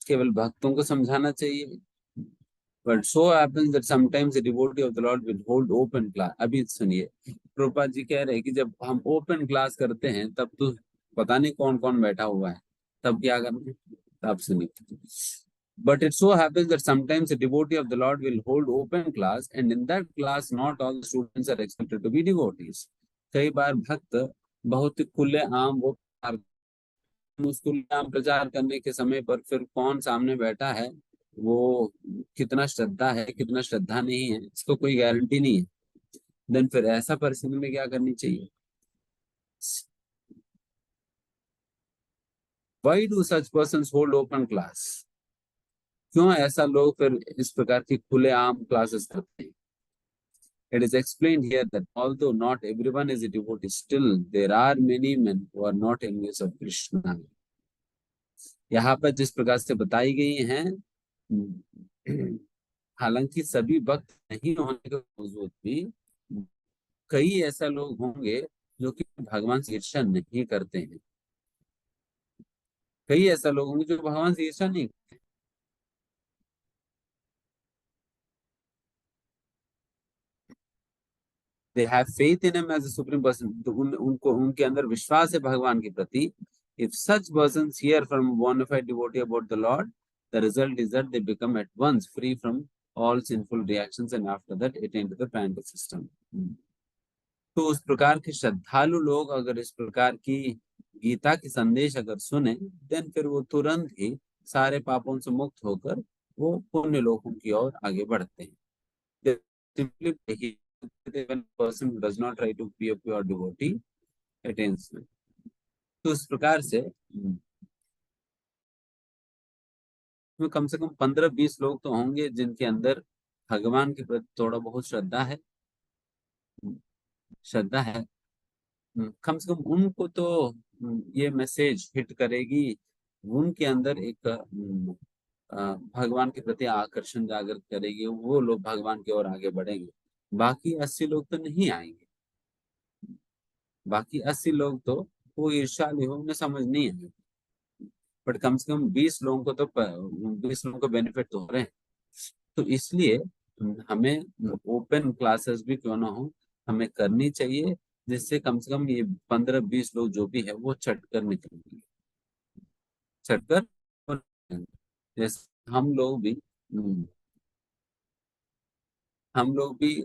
केवल भक्तों को समझाना चाहिए। But so happens that sometimes the devotee of the Lord will hold open class. अभी सुनिए, प्रभुपाद जी कह रहे हैं कि जब हम ओपन क्लास करते हैं तब तो पता नहीं कौन कौन बैठा हुआ है, तब क्या करना है, आप सुनिए। But it so happens that sometimes a devotee of the Lord will hold open class, and in that class not all the students are expected to be devotees. कई बार भक्त बहुत ही खुले आम वो उस खुले आम प्रचार करने के समय पर फिर कौन सामने बैठा है, वो कितना श्रद्धा है कितना श्रद्धा नहीं है, इसको कोई गारंटी नहीं है। देन फिर ऐसा परिस्थिति में क्या करनी चाहिए? Why do such persons hold open class? क्यों ऐसा लोग फिर इस प्रकार की खुले आम क्लासेस करते हैं? It is explained here that although not everyone is a devotee, still there are many men who are not enemies of Krishna. यहाँ पर जिस प्रकार से बताई गई हैं, हालांकि सभी भक्त नहीं होने के बावजूद भी कई ऐसा लोग होंगे जो कि भगवान से ईर्ष्या नहीं करते हैं। कई ऐसा लोग होंगे जो भगवान से ईर्ष्या नहीं, they have faith in him as a supreme person. तो उनको उनके अंदर विश्वास है भगवान के प्रति। If such persons hear from a bona fide devotee about the Lord, the result is that they become at once free from all sinful reactions and after that attain to the planetary system. तो उस प्रकार के श्रद्धालु लोग अगर इस प्रकार की गीता की संदेश अगर सुने, देन फिर वो तुरंत ही सारे पापों से मुक्त होकर वो पुण्य लोकों की ओर आगे बढ़ते हैं। Simply when a person who does not try to be a pure devotee attains. तो इस प्रकार से कम से कम 15-20 लोग तो होंगे जिनके अंदर भगवान के प्रति थोड़ा बहुत श्रद्धा है, श्रद्धा है। कम से कम उनको तो ये मैसेज हिट करेगी, उनके अंदर एक भगवान के प्रति आकर्षण जागृत करेगी, वो लोग भगवान की ओर आगे बढ़ेंगे। बाकी 80 लोग तो नहीं आएंगे, बाकी 80 लोग तो वो ईर्ष्यालु हो, उन्हें समझ नहीं आएगी। बट कम से कम 20 लोगों को तो 20 लोगों को बेनिफिट तो हो रहे हैं। तो इसलिए हमें ओपन क्लासेस भी क्यों ना हो हमें करनी चाहिए, जिससे कम से कम ये 15-20 लोग जो भी है वो छटकर निकलेंगे, छटकर। जैसे हम लोग भी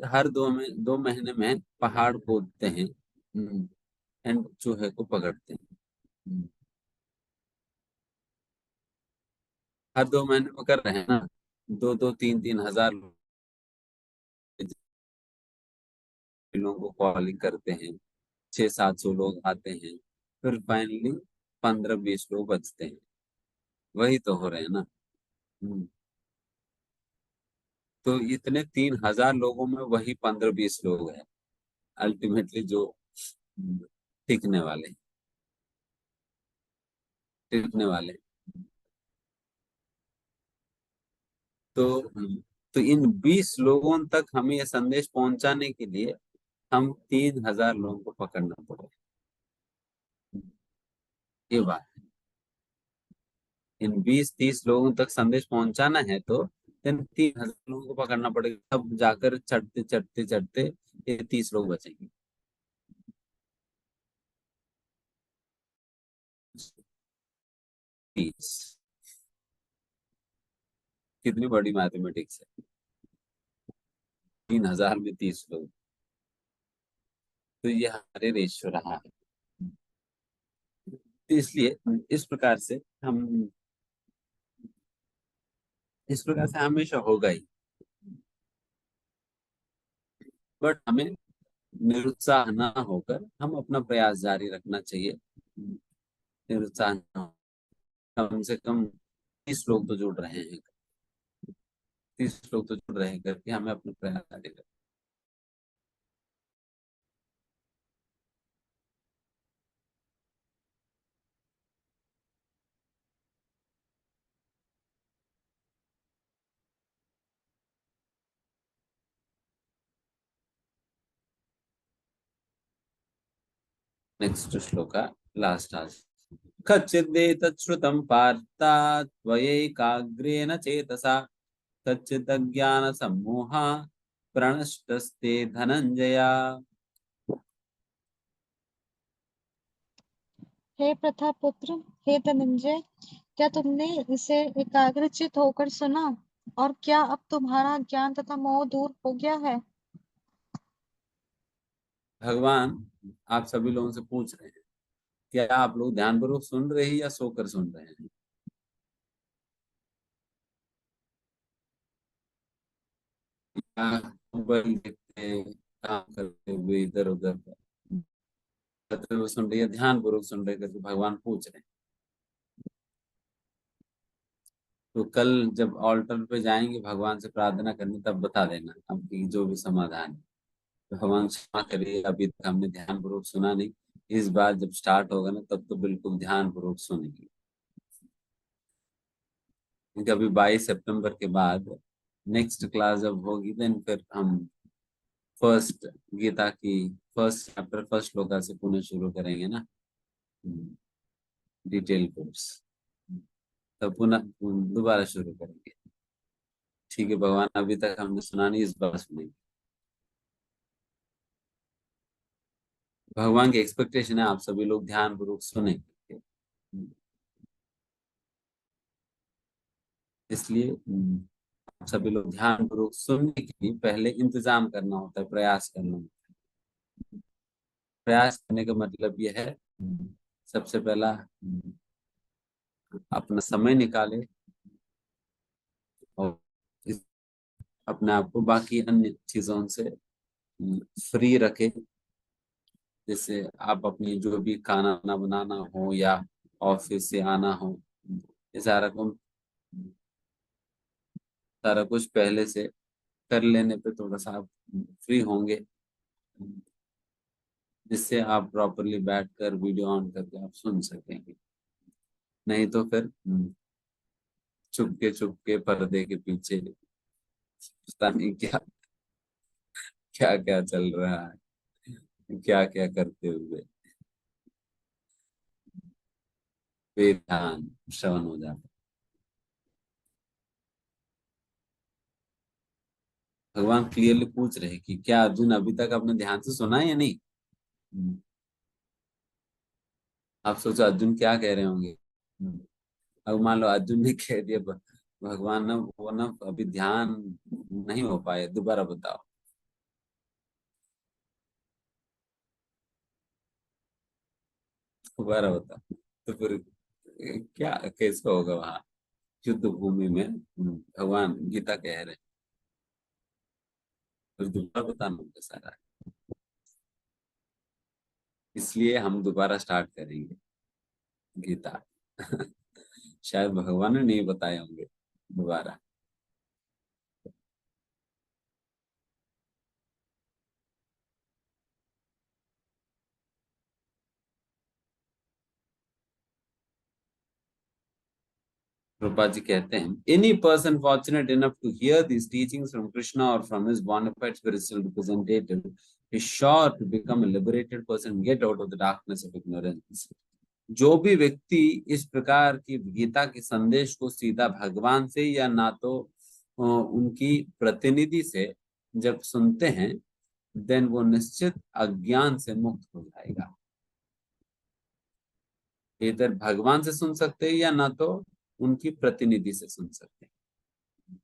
हर 2 महीने में पहाड़ खोदते हैं एंड चूहे को पकड़ते हैं। हर 2 महीने में कर रहे हैं ना, 2-3 हजार लोगों को कॉलिंग करते हैं, 600-700 लोग आते हैं, फिर फाइनली 15-20 लोग बचते हैं। वही तो हो रहे हैं ना। तो इतने 3000 लोगों में वही 15-20 लोग हैं अल्टीमेटली जो टिकने वाले टिकने वाले। तो तो इन 20 लोगों तक हमें यह संदेश पहुंचाने के लिए हम 3000 लोगों को पकड़ना पड़ेगा। ये बात है। इन 20-30 लोगों तक संदेश पहुंचाना है तो इन 3000 लोगों को पकड़ना पड़ेगा, तब जाकर चढ़ते चढ़ते चढ़ते ये 30 लोग बचेंगे। कितनी बड़ी मैथमेटिक्स है, 3000 में 30 लोग। तो ये हमारे रेशियो रहा है। तो इसलिए इस प्रकार से हमेशा होगा ही। बट हमें निरुत्साह ना होकर हम अपना प्रयास जारी रखना चाहिए। निरुत्साह ना हो। कम से कम 30 लोग तो जुड़ रहे हैं, 30 लोग तो जुड़ रहे हैं करके हमें अपना प्रयास जारी रखना। नेक्स्ट श्लोक, लास्ट आज। कच्चिदेतत् श्रुतं पार्थ त्वयैकाग्रेण चेतसा कच्चिदज्ञानसम्मोहा प्रणष्टस्ते धनंजया। हे प्रथापुत्र, हे धनंजय, क्या तुमने इसे एकाग्रचित होकर सुना? और क्या अब तुम्हारा ज्ञान तथा मोह दूर हो गया है? भगवान आप सभी लोगों से पूछ रहे हैं, क्या आप लोग ध्यानपूर्वक सुन रहे हैं या सोकर सुन रहे हैं? मोबाइल देखते हैं, काम करते हुए इधर उधर करते हुए सुन रहे हैं, ध्यानपूर्वक सुन रहे करके भगवान पूछ रहे हैं। तो कल जब ऑल्टर पे जाएंगे भगवान से प्रार्थना करने, तब बता देना आपकी जो भी समाधान है। तो भगवान क्षमा करिए, अभी तक हमने ध्यानपूर्वक सुना नहीं। इस बार जब स्टार्ट होगा ना, तब तो बिल्कुल ध्यानपूर्वक सुनेंगे। क्योंकि अभी 22 सितंबर के बाद नेक्स्ट क्लास जब होगी, देन फिर हम फर्स्ट गीता की फर्स्ट चैप्टर फर्स्ट श्लोका से पुनः शुरू करेंगे ना, डिटेल कोर्स। तब पुनः दोबारा शुरू करेंगे। ठीक है भगवान, अभी तक हमने सुना नहीं, इस बार सुनेंगे। भगवान की एक्सपेक्टेशन है आप सभी लोग ध्यानपूर्वक सुने। इसलिए आप सभी लोग ध्यानपूर्वक सुनने के लिए पहले इंतजाम करना होता है, प्रयास करना होता है। प्रयास करने का मतलब यह है, सबसे पहला अपना समय निकाले और अपने आप को बाकी अन्य चीजों से फ्री रखे। जैसे आप अपनी जो भी खाना वाना बनाना हो या ऑफिस से आना हो, ये सारा कुछ पहले से कर लेने पे थोड़ा सा आप फ्री होंगे, जिससे आप प्रॉपरली बैठकर वीडियो ऑन करके आप सुन सकेंगे। नहीं तो फिर चुपके पर्दे के पीछे पता नहीं क्या क्या क्या चल रहा है, क्या क्या करते हुए बेध्यान श्रवण हो जाता है। भगवान क्लियरली पूछ रहे हैं कि क्या अर्जुन अभी तक अपने ध्यान से सुना है या नहीं। आप सोचो अर्जुन क्या कह रहे होंगे। अब मान लो अर्जुन ने कह दिया, भगवान ना वो ना अभी ध्यान नहीं हो पाए, दोबारा बताओ। दोबारा बताओ तो फिर क्या कैसे होगा वहां युद्ध भूमि में। भगवान गीता कह रहे हैं, फिर दोबारा बताना होगा सारा। इसलिए हम दोबारा स्टार्ट करेंगे गीता। शायद भगवान ने नहीं बताए होंगे दोबारा। प्रभुपाद जी कहते हैं, any person fortunate enough to hear these teachings from Krishna or from his bona fide spiritual representative is sure to become a liberated person, get out of the darkness of ignorance. जो भी व्यक्ति इस प्रकार की गीता के संदेश को सीधा भगवान से या ना तो उनकी प्रतिनिधि से जब सुनते हैं, देन वो निश्चित अज्ञान से मुक्त हो जाएगा। इधर भगवान से सुन सकते हैं या ना तो उनकी प्रतिनिधि से सुन सकते हैं।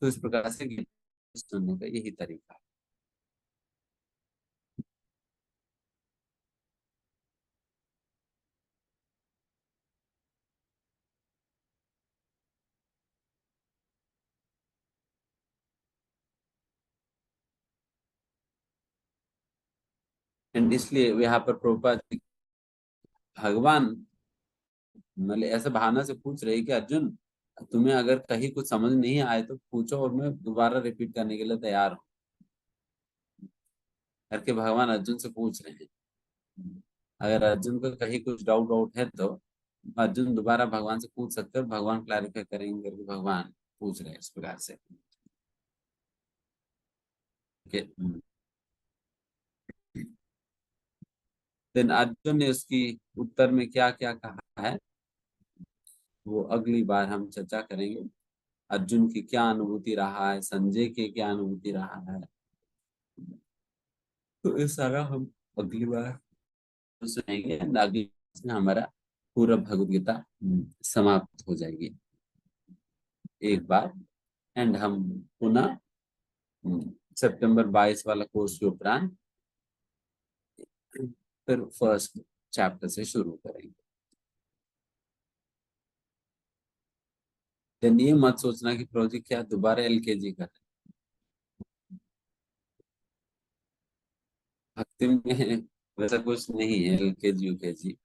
तो इस प्रकार से गीता सुनने का यही तरीका है। एंड इसलिए यहाँ पर प्रभुपाद जी भगवान मतलब ऐसा बहाना से पूछ रहे कि अर्जुन, तुम्हें अगर कहीं कुछ समझ नहीं आए तो पूछो और मैं दोबारा रिपीट करने के लिए तैयार हूँ करके भगवान अर्जुन से पूछ रहे हैं। अगर अर्जुन को कहीं कुछ डाउट है तो अर्जुन दोबारा भगवान से पूछ सकते हैं, भगवान क्लैरिफाई करेंगे करके भगवान पूछ रहे हैं इस प्रकार से। देन अर्जुन ने उसकी उत्तर में क्या क्या कहा है वो अगली बार हम चर्चा करेंगे। अर्जुन की क्या अनुभूति रहा है, संजय की क्या अनुभूति रहा है, तो ये सारा हम अगली बार सुनेंगे। अगली में हमारा पूरा भगवद गीता समाप्त हो जाएगी एक बार। एंड हम पुनः सितंबर 22 वाला कोर्स के उपरांत फिर फर्स्ट चैप्टर से शुरू करेंगे। देन ये मत सोचना कि प्रोजेक्ट क्या दोबारा एलकेजी कर भक्ति में वैसा कुछ नहीं है। एलकेजी यूकेजी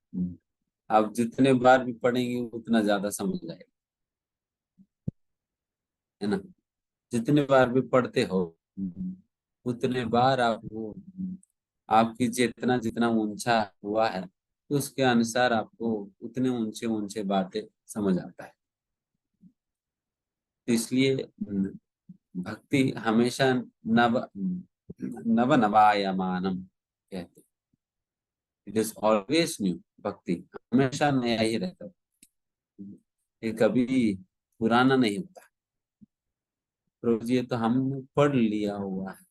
आप जितने बार भी पढ़ेंगे उतना ज्यादा समझ आएगा, है ना। जितने बार भी पढ़ते हो उतने बार आप वो आपकी चेतना जितना ऊंचा हुआ है तो उसके अनुसार आपको उतने ऊंचे ऊंचे बातें समझ आता है। तो इसलिए भक्ति हमेशा नव नव नवायमानम कहते, इट इज ऑलवेज न्यू। भक्ति हमेशा नया ही रहता है, ये कभी पुराना नहीं होता। प्रभु जी ये तो हमने पढ़ लिया हुआ है,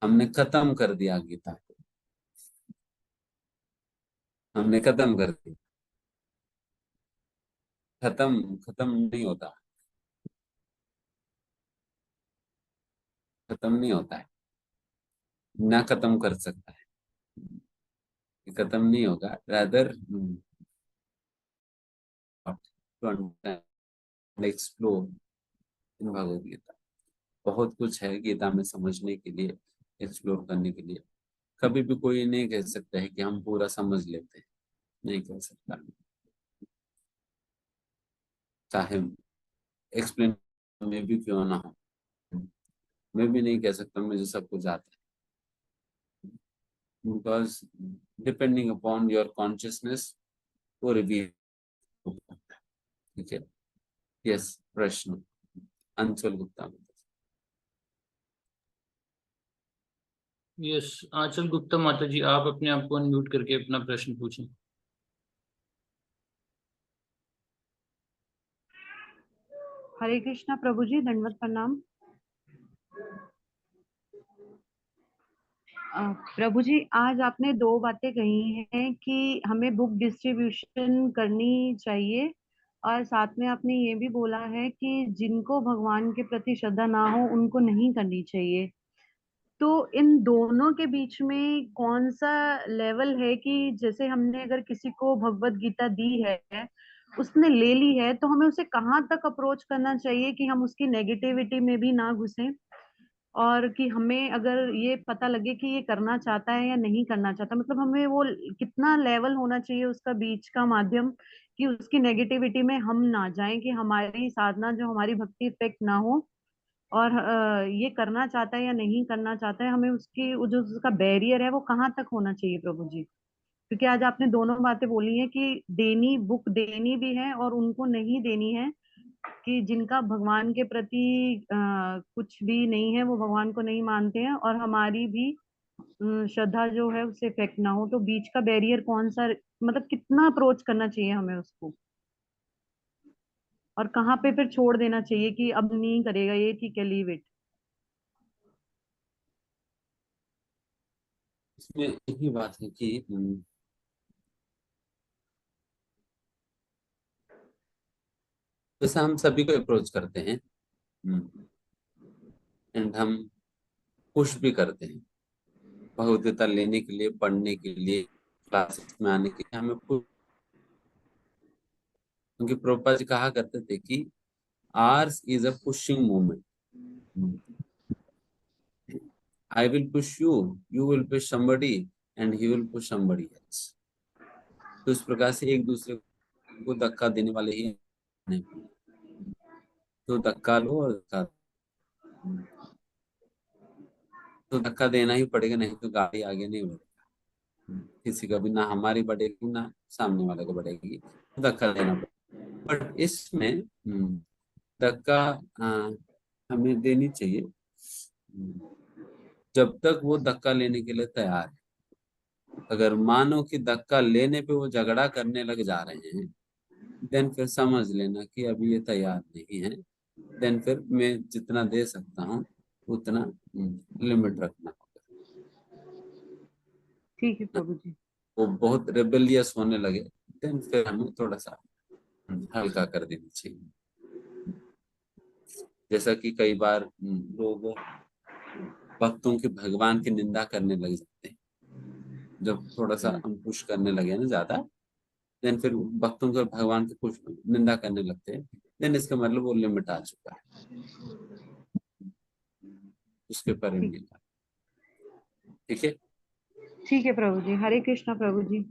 हमने खत्म कर दिया गीता को, हमने खत्म कर दिया। खत्म खत्म नहीं होता, खत्म नहीं होता है, ना खत्म कर सकता है, ये खत्म नहीं होगा। Rather explore in Bhagavad Gita. बहुत कुछ है गीता में समझने के लिए, एक्सप्लोर करने के लिए। कभी भी कोई नहीं कह सकता है कि हम पूरा समझ लेते हैं, नहीं कह सकता। चाहे एक्सप्लेन में भी क्यों ना हो, मैं भी नहीं कह सकता मुझे सब कुछ आता है, because depending upon your consciousness वो रिवील। ठीक है। यस, प्रश्न अंशुल गुप्ता। यस, आंचल गुप्ता माता जी, आप अपने आप को अनम्यूट करके अपना प्रश्न पूछें। हरे कृष्णा प्रभु जी, दंडवत प्रणाम। प्रभु जी, आज आपने दो बातें कही हैं कि हमें बुक डिस्ट्रीब्यूशन करनी चाहिए और साथ में आपने ये भी बोला है कि जिनको भगवान के प्रति श्रद्धा ना हो उनको नहीं करनी चाहिए। तो इन दोनों के बीच में कौन सा लेवल है कि जैसे हमने अगर किसी को भगवत गीता दी है, उसने ले ली है, तो हमें उसे कहाँ तक अप्रोच करना चाहिए कि हम उसकी नेगेटिविटी में भी ना घुसें, और कि हमें अगर ये पता लगे कि ये करना चाहता है या नहीं करना चाहता, मतलब हमें वो कितना लेवल होना चाहिए उसका बीच का माध्यम कि उसकी नेगेटिविटी में हम ना जाएं, कि हमारी साधना जो हमारी भक्ति इफेक्ट ना हो, और ये करना चाहता है या नहीं करना चाहता है, हमें उसकी जो उसका बैरियर है वो कहाँ तक होना चाहिए प्रभु जी, क्योंकि आज आपने दोनों बातें बोली हैं कि देनी, बुक देनी भी है और उनको नहीं देनी है, कि जिनका भगवान के प्रति कुछ भी नहीं है, वो भगवान को नहीं मानते हैं, और हमारी भी श्रद्धा जो है उससे इफेक्ट ना हो। तो बीच का बैरियर कौन सा, मतलब कितना अप्रोच करना चाहिए हमें उसको, और कहाँ पे फिर छोड़ देना चाहिए कि अब नहीं करेगा ये, ठीक है, लीव इट। इसमें यही बात है कि जैसा हम सभी को अप्रोच करते हैं एंड हम पुश भी करते हैं भगवद्गीता लेने के लिए, पढ़ने के लिए, क्लासेस में आने के लिए हमें push, क्योंकि प्रभुपाद जी कहा करते थे कि ours is a pushing movement. I will push you will push somebody and he will push somebody else. तो इस प्रकार से एक दूसरे को धक्का देने वाले ही नहीं। तो धक्का लो और धक्का देना ही पड़ेगा, नहीं तो गाड़ी आगे नहीं बढ़ेगी। किसी का भी ना हमारी बढ़ेगी ना सामने वाले को बढ़ेगी, तो धक्का देना पड़ेगा। बट इसमें धक्का हमें देनी चाहिए जब तक वो धक्का लेने के लिए तैयार है। अगर मानो कि धक्का लेने पे वो झगड़ा करने लग जा रहे हैं, देन फिर समझ लेना कि अभी ये तैयार नहीं है। देन फिर मैं जितना दे सकता हूँ उतना लिमिट रखना होगा। ठीक है प्रभु जी। वो बहुत रेबेलियस होने लगे, देन फिर हमें थोड़ा सा हल्का कर देना चाहिए। जैसा कि कई बार लोग भक्तों के भगवान की निंदा करने लग जाते हैं, जब थोड़ा सा हम पुश करने लगे ना ज्यादा, देन फिर भक्तों के भगवान की पुश निंदा करने लगते हैं, देन इसका मतलब वो लिमिट आ चुका है, उसके पर ठीक मिला। ठीक है, ठीक है प्रभु जी। हरे कृष्णा प्रभु जी।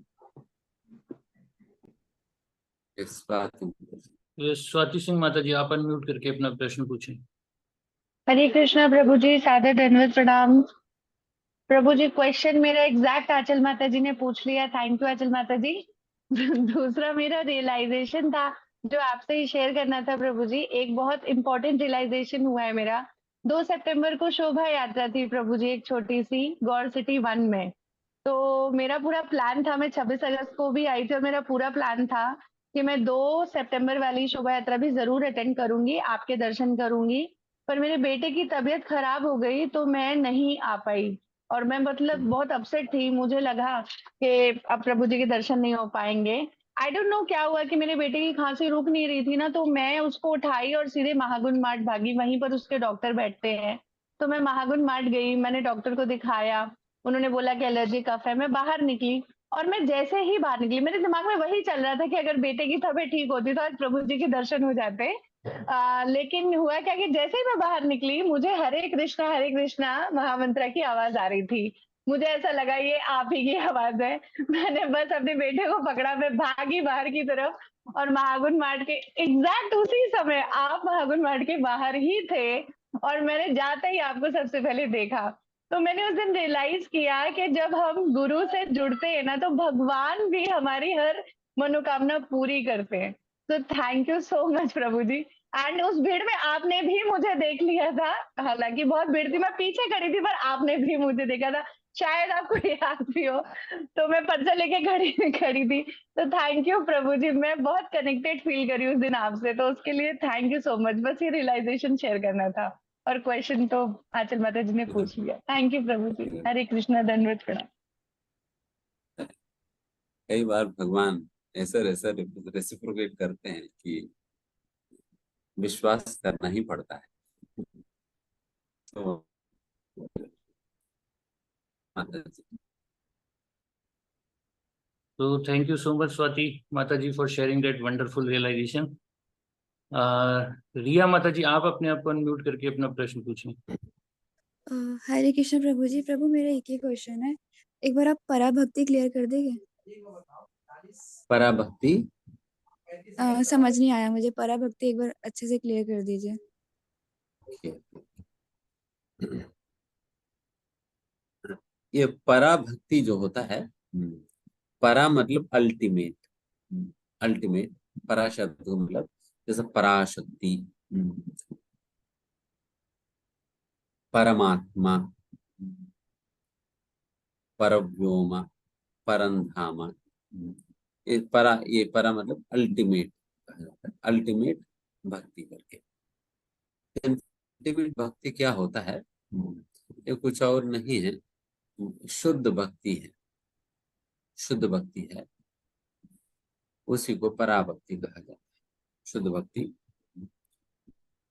इस बात ये स्वाति सिंह माता जी, आप अनम्यूट करके अपना प्रश्न पूछें। हरे कृष्णा प्रभु जी, सादर दंडवत प्रणाम। प्रभु जी, क्वेश्चन मेरा एग्जैक्ट आंचल माता जी ने पूछ लिया, थैंक यू आंचल माता जी। दूसरा मेरा रियलाइजेशन था जो आपसे ही शेयर करना था प्रभु जी। एक बहुत इंपॉर्टेंट रियलाइजेशन हुआ है मेरा। 2 सितंबर को शोभा यात्रा थी प्रभु जी, एक छोटी सी गौर सिटी 1 में। तो मेरा पूरा प्लान था, मैं 26 अगस्त को भी आई थी और मेरा पूरा प्लान था कि मैं 2 सितंबर वाली शोभा यात्रा भी जरूर अटेंड करूंगी, आपके दर्शन करूंगी। पर मेरे बेटे की तबीयत खराब हो गई तो मैं नहीं आ पाई, और मैं मतलब बहुत अपसेट थी। मुझे लगा कि अब प्रभु जी के दर्शन नहीं हो पाएंगे। आई डोंट नो क्या हुआ कि मेरे बेटे की खांसी रुक नहीं रही थी ना, तो मैं उसको उठाई और सीधे महागुण मार्ट भागी, वहीं पर उसके डॉक्टर बैठते हैं। तो मैं महागुण मार्ट गई, मैंने डॉक्टर को दिखाया, उन्होंने बोला कि एलर्जी कफ है। मैं बाहर निकली और मैं जैसे ही बाहर निकली मेरे दिमाग में वही चल रहा था कि अगर बेटे की तबीयत ठीक होती तो आज प्रभु जी के दर्शन हो जाते। लेकिन हुआ क्या कि जैसे ही मैं बाहर निकली मुझे हरे कृष्णा महामंत्र की आवाज आ रही थी। मुझे ऐसा लगा ये आप ही की आवाज है। मैंने बस अपने बेटे को पकड़ा, मैं भागी बाहर की तरफ, और महागुण मार्ट के एग्जैक्ट उसी समय आप महागुण मार्ट के बाहर ही थे और मैंने जाते ही आपको सबसे पहले देखा। तो मैंने उस दिन रियलाइज किया कि जब हम गुरु से जुड़ते हैं ना तो भगवान भी हमारी हर मनोकामना पूरी करते हैं। तो thank you so much Prabhu ji. And उस भीड़ में आपने भी मुझे देख लिया था, हालांकि बहुत भीड़ थी, मैं पीछे खड़ी थी पर आपने भी मुझे देखा था, शायद आपको याद भी हो। तो मैं पर्चा लेके खड़ी खड़ी थी। तो थैंक यू प्रभु जी, मैं बहुत कनेक्टेड फील करी उस दिन आपसे, तो उसके लिए थैंक यू सो मच। बस ये रियलाइजेशन शेयर करना था और क्वेश्चन तो आंचल माता जी ने पूछ लिया। थैंक यू प्रभु जी। हरे कृष्णा, दंडवत प्रणाम। कई बार भगवान ऐसा ऐसा रेसिप्रोकेट करते हैं कि विश्वास करना ही पड़ता है। तो माता जी, तो thank you so much Swati माता ji for sharing that wonderful realization. Riya माता जी, आप अपने आप को अनम्यूट करके अपना प्रश्न पूछें। हरे कृष्ण प्रभु जी। प्रभु मेरा एक ही क्वेश्चन है, एक बार आप पराभक्ति क्लियर कर देंगे? पराभक्ति समझ नहीं आया मुझे, पराभक्ति एक बार अच्छे से क्लियर कर दीजिए। ये पराभक्ति जो होता है परा मतलब अल्टीमेट, अल्टीमेट। परा शब्द का मतलब जैसे पराशक्ति, परमात्मा, परव्योम, परंधामा। ये परा मतलब अल्टीमेट, अल्टीमेट भक्ति करके। अल्टीमेट भक्ति क्या होता है? ये कुछ और नहीं है, शुद्ध भक्ति है, शुद्ध भक्ति है, उसी को पराभक्ति कहा जाता है। शुद्ध भक्ति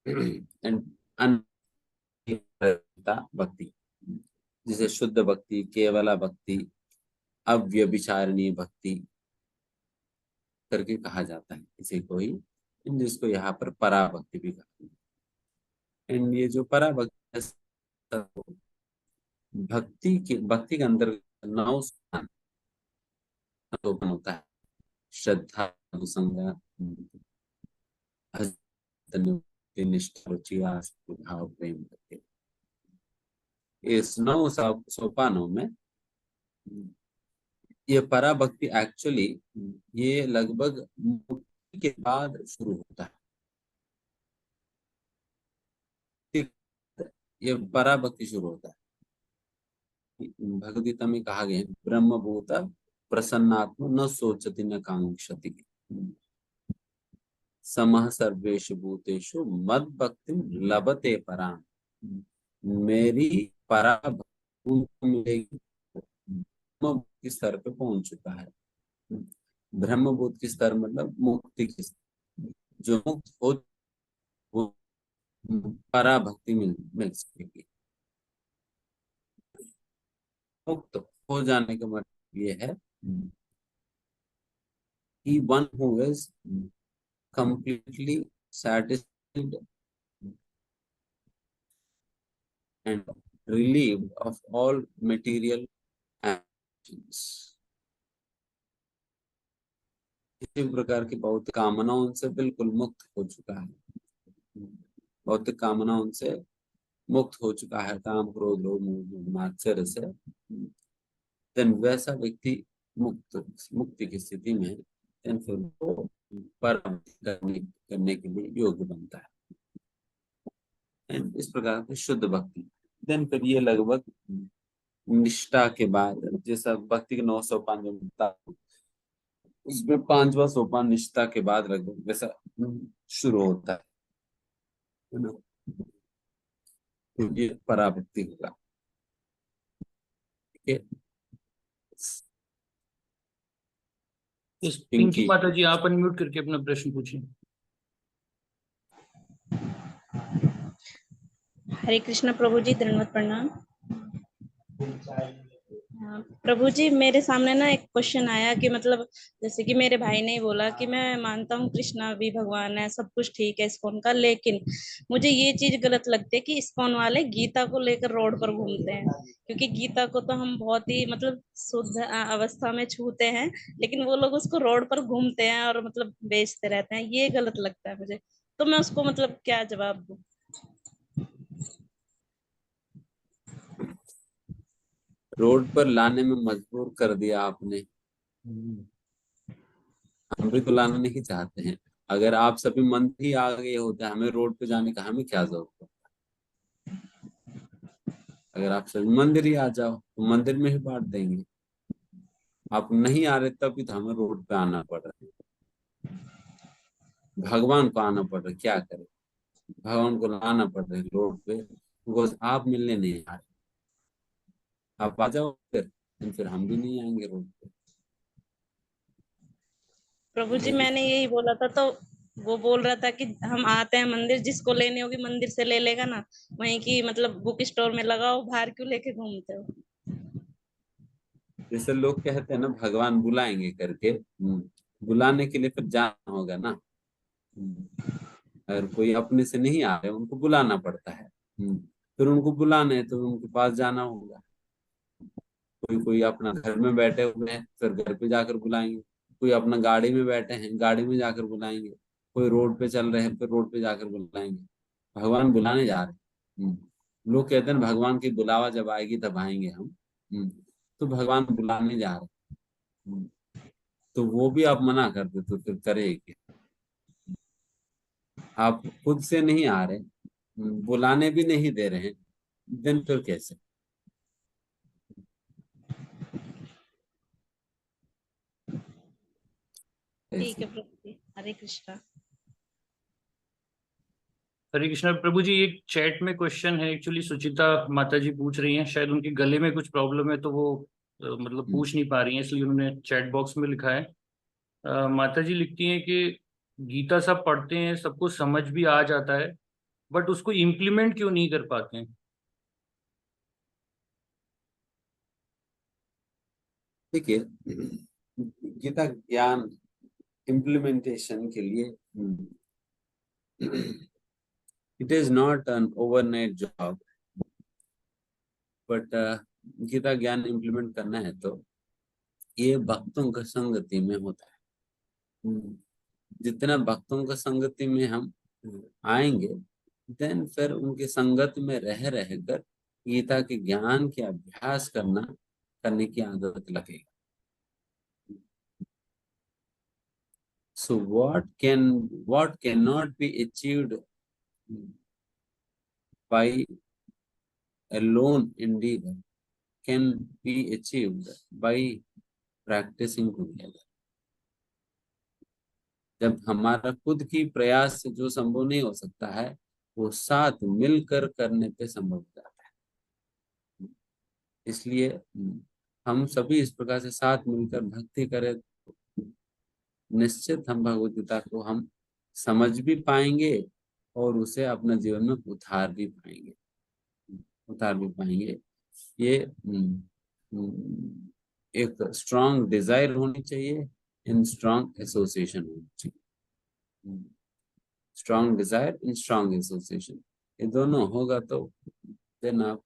एंड भक्ति, जिसे शुद्ध भक्ति, केवला भक्ति, अव्यभिचारणीय भक्ति करके कहा जाता है इसे कोई, जिसको यहाँ पर पराभक्ति भी कहा जाता है। एंड ये जो पराभक्ति भक्ति के अंदर 9 स्थान होता है। श्रद्धा, संग, निष्ठा, रुचि, आसक्ति, भाव, प्रेम करके इस 9 सोपानों में ये पराभक्ति एक्चुअली ये लगभग मुक्ति के बाद शुरू होता है। ये पराभक्ति शुरू होता है। भगवद गीता में कहा गया है, ब्रह्मभूत प्रसन्नात्म न सोचति न कांक्षति, समः सर्वेषु भूतेषु मद भक्ति लभते पराम। मेरी पराभक्ति मिलेगी, ब्रह्मभूत की स्तर पे पहुंच चुका है। ब्रह्मभूत की स्तर मतलब मुक्ति की स्तर, जो मुक्त हो वो पराभक्ति मिल सकेगी। मुक्त हो जाने का मतलब ये है कि one who is completely satisfied and relieved of all material actions। इसी प्रकार की भौतिक कामनाओं से बिल्कुल मुक्त हो चुका है, भौतिक कामनाओं से मुक्त हो चुका है, काम, क्रोध, लोभ, मोह, मात्सर्य से। देन वैसा व्यक्ति मुक्ति की स्थिति में देन फिर वो परम करने के लिए योग्य बनता है। इस प्रकार की शुद्ध भक्ति देन फिर ये लगभग निष्ठा के बाद, जैसा भक्ति के 9 सोपान जो मिलता है उसमें 5वां सोपान निष्ठा के बाद लगभग वैसा शुरू होता है ना, तो ये पराभक्ति होगा। ठीक है, पिंकी माता जी आप अनम्यूट करके अपना प्रश्न पूछिए। हरे कृष्ण प्रभु जी, दंडवत प्रणाम। प्रभु जी मेरे सामने ना एक क्वेश्चन आया कि मतलब जैसे कि मेरे भाई ने बोला कि मैं मानता हूँ कृष्णा भी भगवान है, सब कुछ ठीक है इस्कॉन का, लेकिन मुझे ये चीज गलत लगती है कि इस्कॉन वाले गीता को लेकर रोड पर घूमते हैं, क्योंकि गीता को तो हम बहुत ही मतलब शुद्ध अवस्था में छूते हैं, लेकिन वो लोग उसको रोड पर घूमते हैं और मतलब बेचते रहते हैं। ये गलत लगता है मुझे, तो मैं उसको मतलब क्या जवाब दूं? रोड पर लाने में मजबूर कर दिया आपने। हम भी तो लाना नहीं चाहते हैं। अगर आप सभी मंदिर ही आ गए होते, हमें रोड पे जाने का हमें क्या जरूरत है? अगर आप सभी मंदिर ही आ जाओ तो मंदिर में ही बांट देंगे। आप नहीं आ रहे तब भी तो हमें रोड पे आना पड़ रहा है, भगवान को आना पड़ रहा है। क्या करें, भगवान को लाना पड़ रहा है रोड पे, बिकॉज आप मिलने नहीं आ रहे। आप आ जाओ फिर हम भी नहीं आएंगे रोड पे। प्रभु जी मैंने यही बोला था, तो वो बोल रहा था कि हम आते हैं मंदिर, जिसको लेनी होगी मंदिर से ले लेगा ना, वहीं की मतलब बुक स्टोर में लगाओ, बाहर क्यों लेके घूमते हो? जैसे लोग कहते हैं ना भगवान बुलाएंगे करके, बुलाने के लिए फिर जाना होगा ना। अगर कोई अपने से नहीं आ रहे उनको बुलाना पड़ता है, फिर उनको बुलाना है तो उनके पास जाना होगा। कोई अपना घर में बैठे हुए हैं फिर घर पे जाकर बुलाएंगे, कोई अपना गाड़ी में बैठे हैं गाड़ी में जाकर बुलाएंगे, कोई रोड पे चल रहे हैं फिर रोड पे जाकर बुलाएंगे। भगवान बुलाने जा रहे हैं। लोग कहते हैं भगवान की बुलावा जब आएगी तब आएंगे हम, तो भगवान बुलाने जा रहे हैं। तो वो भी आप मना कर दे तो फिर करेगी। आप खुद से नहीं आ रहे, बुलाने भी नहीं दे रहे हैं, देन फिर कैसे? ठीक ऐसे है प्रभु जी, हरे कृष्णा। हरे कृष्णा प्रभु जी। एक चैट में क्वेश्चन है, एक्चुअली सुचिता माता जी पूछ रही हैं, शायद उनके गले में कुछ प्रॉब्लम है तो वो मतलब पूछ नहीं पा रही हैं, इसलिए उन्होंने चैट बॉक्स में लिखा है। माता जी लिखती हैं कि गीता सब पढ़ते हैं, सबको समझ भी आ जाता है, बट उसको इम्प्लीमेंट क्यों नहीं कर पाते हैं? देखिए, गीता ज्ञान इम्प्लीमेंटेशन के लिए it is not an overnight job, but Gita ज्ञान इम्प्लीमेंट करना है तो ये भक्तों का संगति में होता है। जितना भक्तों का संगति में हम आएंगे, देन फिर उनके संगत में रह रहकर गीता के ज्ञान के अभ्यास करने की आदत लगेगी। So what cannot be achieved by alone endeavor can be achieved by practicing together. जब हमारा खुद की प्रयास से जो संभव नहीं हो सकता है, वो साथ मिलकर करने पे संभव हो जाता है। इसलिए हम सभी इस प्रकार से साथ मिलकर भक्ति करें, निश्चित हम भगवद गीता को हम समझ भी पाएंगे और उसे अपने जीवन में उतार भी पाएंगे। ये एक स्ट्रांग डिजायर होनी चाहिए, इन स्ट्रांग एसोसिएशन होनी चाहिए। स्ट्रांग डिजायर इन स्ट्रांग एसोसिएशन, ये दोनों होगा तो देन आप,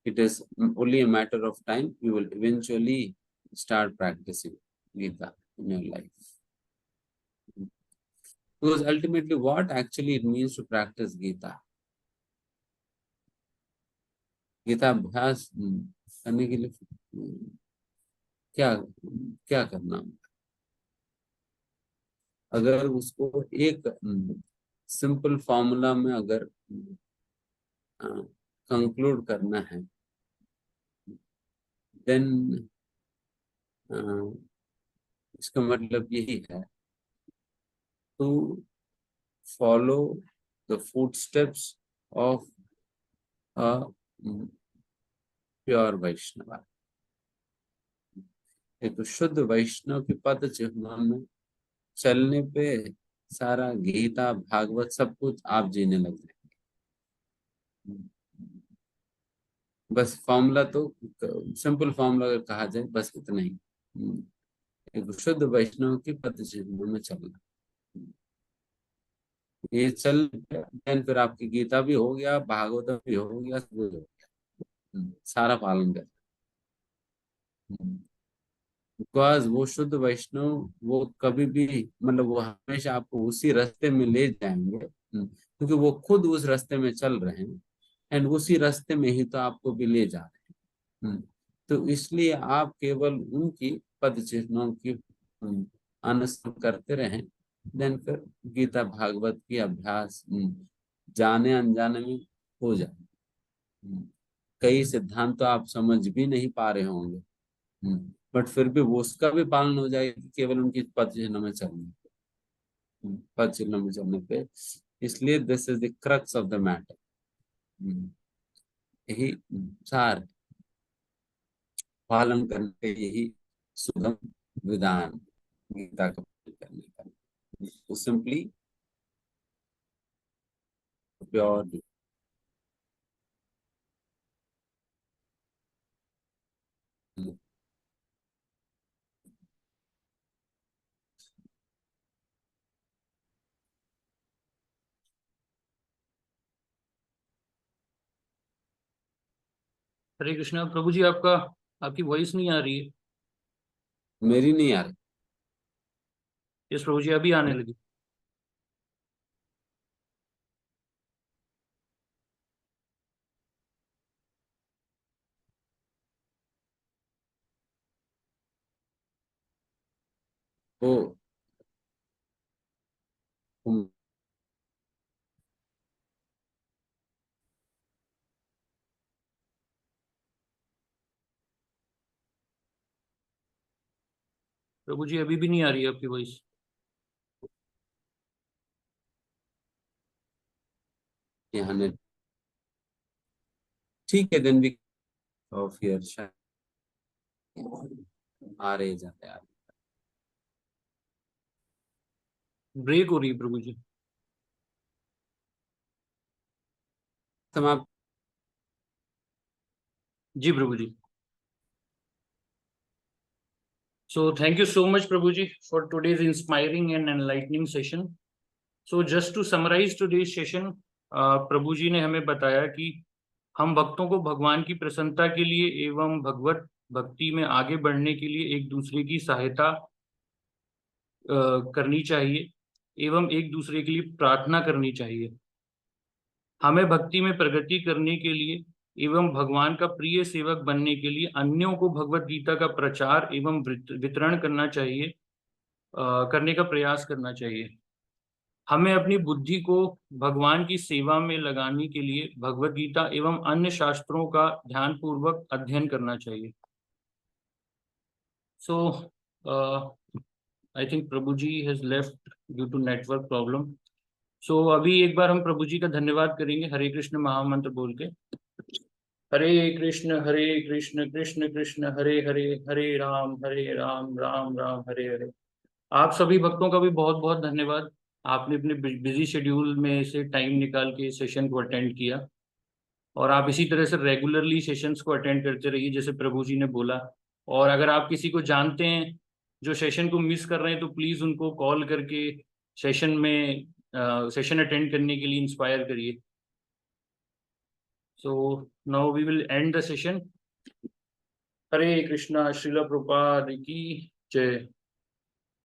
it is only a matter of time, you will eventually start practicing Gita in your life. Because ultimately what actually it means to practice Gita, Gita अभ्यास करने के लिए क्या क्या करना, अगर उसको एक सिंपल फॉर्मूला में अगर कंक्लूड करना है, देन इसका मतलब यही है, to follow the footsteps of a pure Vaishnav. एक शुद्ध वैष्णव के पद चिह्नों में चलने पे सारा गीता भागवत सब कुछ आप जीने लग जाएंगे। बस फॉर्मूला तो सिंपल फॉर्मूला अगर कहा जाए बस इतना ही, एक शुद्ध वैष्णव की पद चिह्नों में चलना, ये चल देन फिर आपकी गीता भी हो गया, भागवत भी हो गया, सब कुछ हो गया, सारा पालन कर। बिकॉज वो शुद्ध वैष्णव वो कभी भी मतलब वो हमेशा आपको उसी रास्ते में ले जाएंगे, क्योंकि वो खुद उस रास्ते में चल रहे हैं एंड उसी रास्ते में ही तो आपको भी ले जा रहे हैं। तो इसलिए आप केवल उनकी पद चिन्हों की अनुसरण करते रहें, देन फिर गीता भागवत की अभ्यास जाने अनजाने में हो जाए। कई सिद्धांत तो आप समझ भी नहीं पा रहे होंगे, बट फिर भी वो उसका भी पालन हो जाएगा केवल उनकी पद चिन्ह में चलने पद चिन्ह में चलने पे। इसलिए this is the crux of the matter, यही सार है। पालन करने के यही सुगम विधान गीता का पालन करने का, तो सिंपली प्योर। हरे कृष्णा प्रभु जी, आपकी वॉइस नहीं आ रही है। मेरी नहीं आ रही? यस प्रभु जी, अभी आने लगी। वो हम- प्रभु जी अभी भी नहीं आ रही है आपकी वॉइस। यहाँ ने ठीक है, देन भी ऑफ हियर शायद आ रहे जाते हैं। ब्रेक हो रही है प्रभु जी। समाप्त। जी प्रभु जी। So thank you so much Prabhuji for today's inspiring and enlightening session. So just to summarize today's session, प्रभु जी ने हमें बताया कि हम भक्तों को भगवान की प्रसन्नता के लिए एवं भगवत भक्ति में आगे बढ़ने के लिए एक दूसरे की सहायता करनी चाहिए एवं एक दूसरे के लिए प्रार्थना करनी चाहिए। हमें भक्ति में प्रगति करने के लिए एवं भगवान का प्रिय सेवक बनने के लिए अन्यों को भगवत गीता का प्रचार एवं वितरण करना चाहिए, करने का प्रयास करना चाहिए। हमें अपनी बुद्धि को भगवान की सेवा में लगाने के लिए भगवत गीता एवं अन्य शास्त्रों का ध्यानपूर्वक अध्ययन करना चाहिए। So I think Prabhu ji has left due to network problem. सो अभी एक बार हम प्रभु जी का धन्यवाद करेंगे हरे कृष्ण महामंत्र बोल के। हरे कृष्ण कृष्ण कृष्ण हरे हरे, हरे राम राम राम हरे हरे। आप सभी भक्तों का भी बहुत बहुत धन्यवाद। आपने अपने बिजी शेड्यूल में से टाइम निकाल के सेशन को अटेंड किया और आप इसी तरह से रेगुलरली सेशंस को अटेंड करते रहिए जैसे प्रभु जी ने बोला। और अगर आप किसी को जानते हैं जो सेशन को मिस कर रहे हैं तो प्लीज उनको कॉल करके सेशन अटेंड करने के लिए इंस्पायर करिए। So now we will end the session. Hare Krishna. Srila Prabhupada की जय।